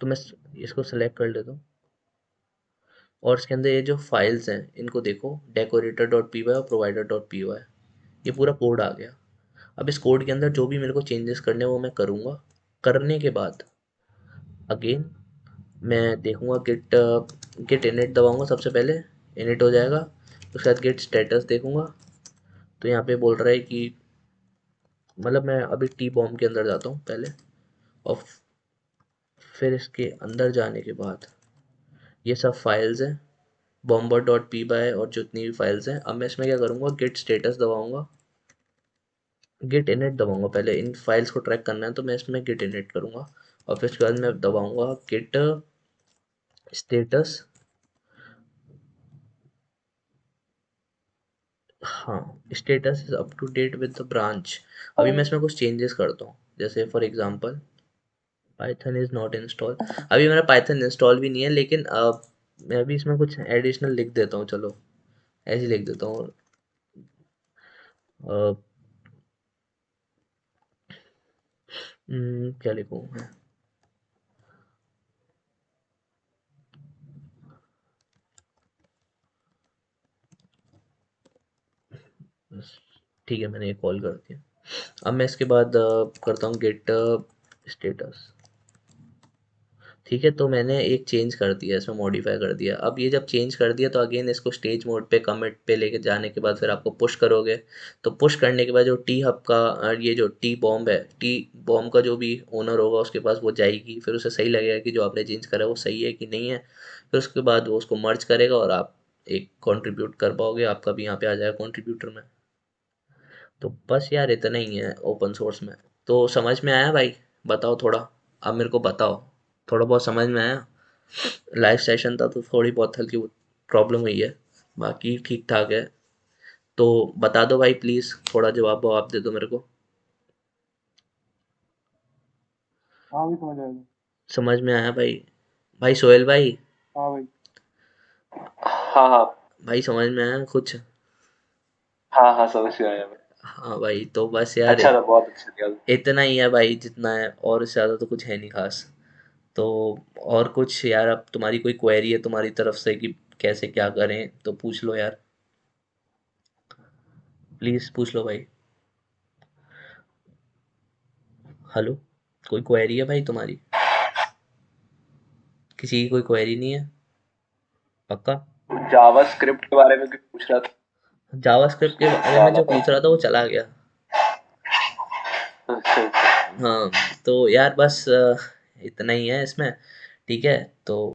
तो मैं इसको सेलेक्ट कर लेता हूँ, और इसके अंदर ये जो फाइल्स हैं इनको देखो, डेकोरेटर डॉट पी वाई और प्रोवाइडर डॉट पी वाई, ये पूरा कोड आ गया। अब इस कोड के अंदर जो भी मेरे को चेंजेस करने हैं वो मैं करूँगा। करने के बाद अगेन मैं देखूँगा गिट गिट इनिट दबाऊँगा, सबसे पहले इनिट हो जाएगा। उसके बाद गिट स्टेटस देखूँगा, तो यहाँ पे बोल रहा है कि मतलब मैं अभी टी बॉम्ब के अंदर जाता हूँ पहले, और फिर इसके अंदर जाने के बाद ये सब फाइल्स हैं, बॉम्बर डॉट पी वाई और जितनी भी फाइल्स हैं। अब मैं इसमें क्या करूँगा, गिट स्टेटस दबाऊँगा, गिट इनिट दबाऊंगा पहले, इन फाइल्स को ट्रैक करना है तो मैं इसमें गिट इनिट करूंगा और फिर उसके बाद मैं दबाऊंगा गिट स्टेटस। हाँ, status is up to date with the branch. अभी मैं इसमें कुछ चेंजेस करता हूँ, जैसे for example Python is not install. अभी मेरा पाइथन इंस्टॉल भी नहीं है, लेकिन मैं अभी इसमें कुछ एडिशनल लिख देता हूँ, चलो ऐसे लिख देता हूँ। अ, क्या लिखूँ मैं? बस, ठीक है, मैंने ये कॉल कर दिया। अब मैं इसके बाद करता हूँ गेट स्टेटस। ठीक है, तो मैंने एक चेंज कर दिया, इसमें मॉडिफाई कर दिया। अब ये जब चेंज कर दिया तो अगेन इसको स्टेज मोड पे कमिट पे लेके जाने के बाद फिर आपको पुश करोगे, तो पुश करने के बाद जो टी हब का ये जो टी बॉम्ब है, टी बॉम्ब का जो भी ओनर होगा उसके पास वो जाएगी, फिर उसे सही लगेगा कि जो आपने चेंज करा है वो सही है कि नहीं है। फिर उसके बाद वो उसको मर्ज करेगा और आप एक कंट्रीब्यूट कर पाओगे, आपका भी यहाँ पे आ जाएगा कंट्रीब्यूटर में। तो बस यार इतना ही है ओपन सोर्स में। तो समझ में आया भाई? बताओ थोड़ा, अब मेरे को बताओ, थोड़ा बहुत समझ में आया? लाइव सेशन था तो थोड़ी बहुत हल्की प्रॉब्लम हुई है, बाकी ठीक ठाक है। तो बता दो भाई प्लीज़, थोड़ा जवाब ववाब दे दो मेरे को। हाँ भी समझ आएगा। समझ में आया भाई? भाई सोहेल भाई, हाँ भाई। हाँ हाँ। भाई समझ में आया कुछ? हाँ हाँ समझ में आया भाई। हाँ भाई, तो बस यार अच्छा था, बहुत अच्छा था। इतना ही है भाई जितना है, और इससे ज़्यादा तो कुछ है नहीं खास। तो और कुछ यार, अब तुम्हारी कोई क्वेरी है तुम्हारी तरफ से कि कैसे क्या करें तो पूछ लो यार, प्लीज़ पूछ लो भाई। हेलो, कोई क्वेरी है भाई तुम्हारी? किसी की कोई क्वेरी नहीं है? पक्का? जावा स्क्रिप्ट के बारे में कुछ पूछ रहा था। जावास्क्रिप्ट के बारे में वाला जो पूछ रहा था वो चला गया। अच्छा अच्छा। हाँ, तो यार बस इतना ही है इसमें। ठीक है, तो